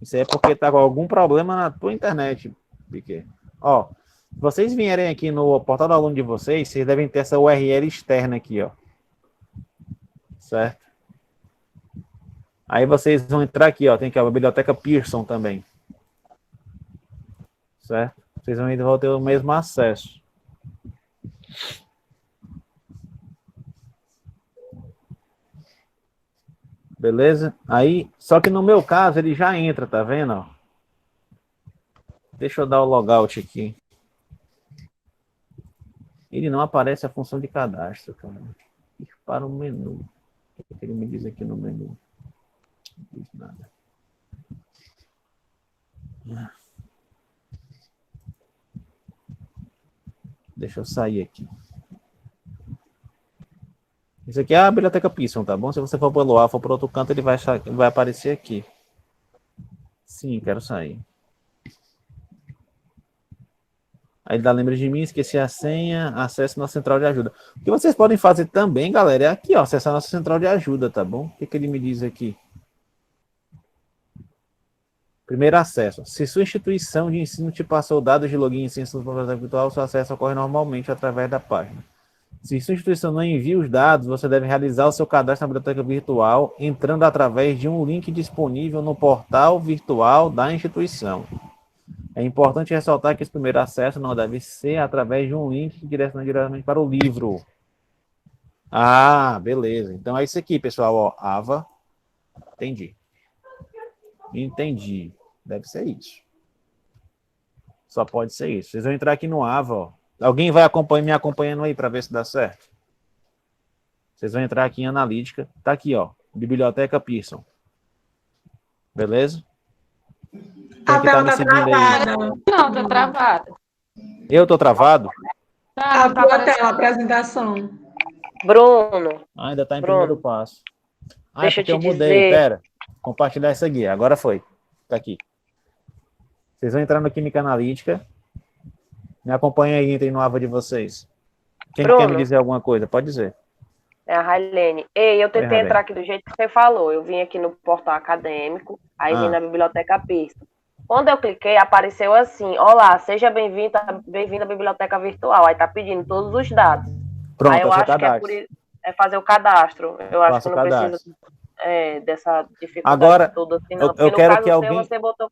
Isso aí é porque tá com algum problema na tua internet, Piquet. Ó, se vocês vierem aqui no portal do aluno de vocês, vocês devem ter essa URL externa aqui, ó. Certo? Aí vocês vão entrar aqui, ó. Tem aqui a Biblioteca Pearson também. Certo? Vocês vão ter o mesmo acesso. Beleza? Aí, só que no meu caso, ele já entra, tá vendo? Ó? Deixa eu dar o logout aqui. Ele não aparece a função de cadastro, cara. Ir para o menu. O que ele me diz aqui no menu? Não diz nada. Deixa eu sair aqui. Isso aqui é a Biblioteca Pearson, tá bom? Se você for pelo A, for por outro canto, ele vai aparecer aqui. Sim, quero sair. Aí dá lembra de mim, esqueci a senha, acesse nossa central de ajuda. O que vocês podem fazer também, galera, é aqui, ó, acessar nossa central de ajuda, tá bom? O que ele me diz aqui? Primeiro acesso. Se sua instituição de ensino te passou dados de login e senha do proprietário virtual, seu acesso ocorre normalmente através da página. Se sua instituição não envia os dados, você deve realizar o seu cadastro na biblioteca virtual entrando através de um link disponível no portal virtual da instituição. É importante ressaltar que esse primeiro acesso não deve ser através de um link que direciona diretamente para o livro. Ah, beleza. Então é isso aqui, pessoal. Ó, AVA. Entendi. Deve ser isso. Só pode ser isso. Vocês vão entrar aqui no AVA, ó. Alguém vai me acompanhando aí para ver se dá certo? Vocês vão entrar aqui em analítica. Tá aqui, ó. Biblioteca Pearson. Beleza? A tela tá travada. Não, tá travada. Eu tô travado? Tá, A tua tela, a apresentação. Bruno. Ainda tá em Bruno. primeiro passo. Deixa eu porque te eu mudei. dizer. Pera. Compartilhar essa guia. Agora foi. Tá aqui. Vocês vão entrar no Química Analítica. Me acompanha aí, entrem no AVA de vocês. Quem Bruno. quer me dizer alguma coisa? Pode dizer. É a Railene. Ei, eu tentei Railene. entrar aqui do jeito que você falou. Eu vim aqui no portal acadêmico, aí vim na Biblioteca Pearson. Quando eu cliquei, apareceu assim: olá, seja bem-vindo à Biblioteca Virtual. Aí tá pedindo todos os dados. Pronto, aí eu acho que é fazer o cadastro. Eu acho que não precisa dessa dificuldade agora, toda. Assim, não. Eu quero que alguém... Você botou...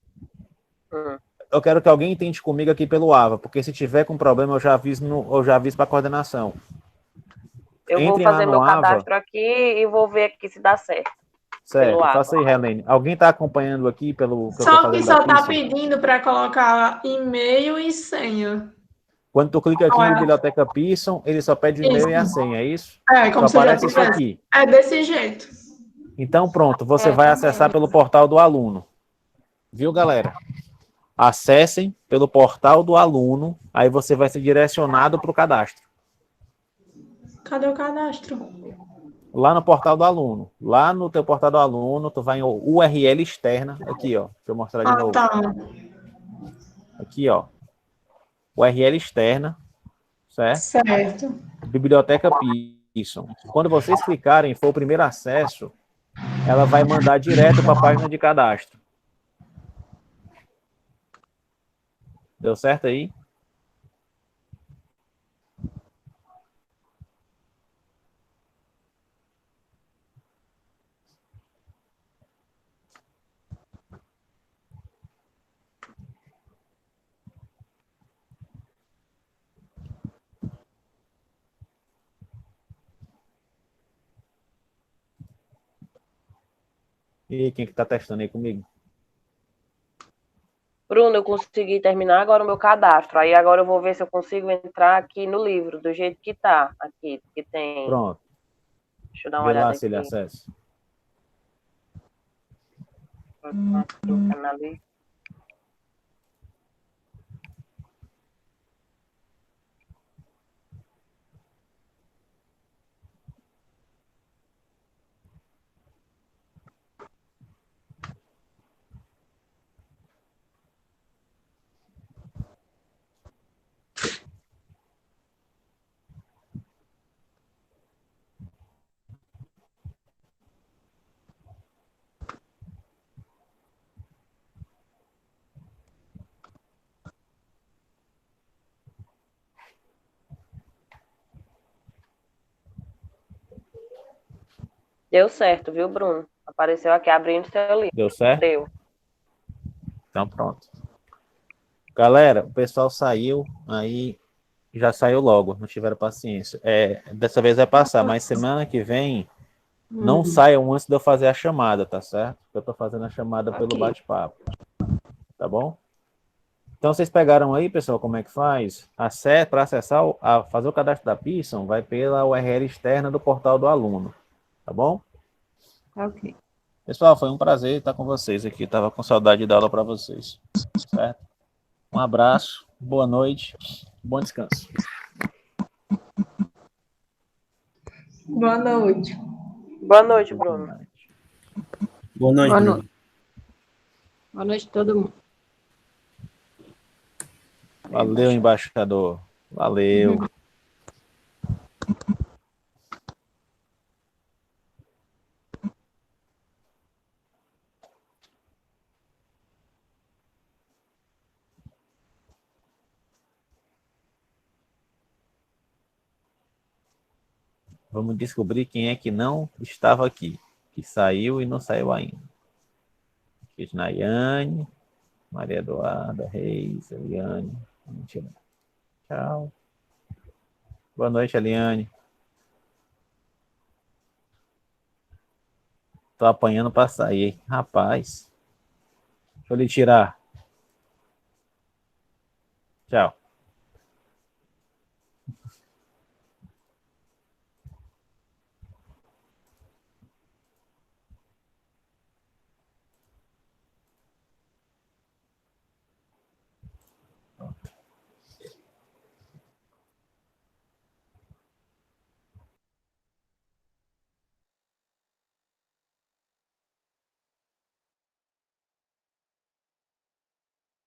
Eu quero que alguém tente comigo aqui pelo AVA, porque se tiver com problema, eu já aviso para a coordenação. Eu vou fazer meu cadastro aqui e vou ver aqui se dá certo. Certo, faça aí, Helene. Alguém está acompanhando aqui pelo... Só que só está pedindo para colocar e-mail e senha. Quando tu clica aqui em Biblioteca Pearson, ele só pede o e-mail e a senha, é isso? É, como só se já aparece isso aqui. É desse jeito. Então, pronto, você vai acessar pelo portal do aluno. Viu, galera? Acessem pelo portal do aluno, aí você vai ser direcionado para o cadastro. Cadê o cadastro? lá no portal do aluno. Lá no teu portal do aluno, tu vai em URL externa, aqui, ó. Deixa eu mostrar de novo. Tá. Aqui, ó. URL externa, certo? Certo. Biblioteca Pearson. Quando vocês clicarem, for o primeiro acesso, ela vai mandar direto para a página de cadastro. Deu certo aí? E quem que tá testando aí comigo? Bruno, eu consegui terminar agora o meu cadastro. Aí agora eu vou ver se eu consigo entrar aqui no livro, do jeito que tá aqui, que tem. Pronto. Deixa eu dar uma Vê lá olhada se ele aqui. acessa. Deu certo, viu, Bruno? Apareceu aqui abrindo seu livro. Deu certo? Deu. Então pronto. Galera, o pessoal saiu, aí já saiu logo, não tiveram paciência. Dessa vez vai passar, mas semana que vem não saiam antes de eu fazer a chamada, tá certo? Eu tô fazendo a chamada pelo bate-papo. Tá bom? Então vocês pegaram aí, pessoal, como é que faz? Para acessar, fazer o cadastro da Pearson, vai pela URL externa do portal do aluno. Tá bom? Ok. Pessoal, foi um prazer estar com vocês aqui. Tava com saudade de dar aula para vocês. Certo? Um abraço, boa noite, bom descanso. Boa noite. Boa noite, Bruno. Boa noite, Boa Bruno. noite. Boa noite a todo mundo. Valeu, embaixador. Valeu. Vamos descobrir quem é que não estava aqui, que saiu e não saiu ainda. Nayane, Maria Eduarda, Reis, Eliane. Mentira. Tchau. Boa noite, Eliane. Tô apanhando para sair, hein? Rapaz. Deixa eu lhe tirar. Tchau.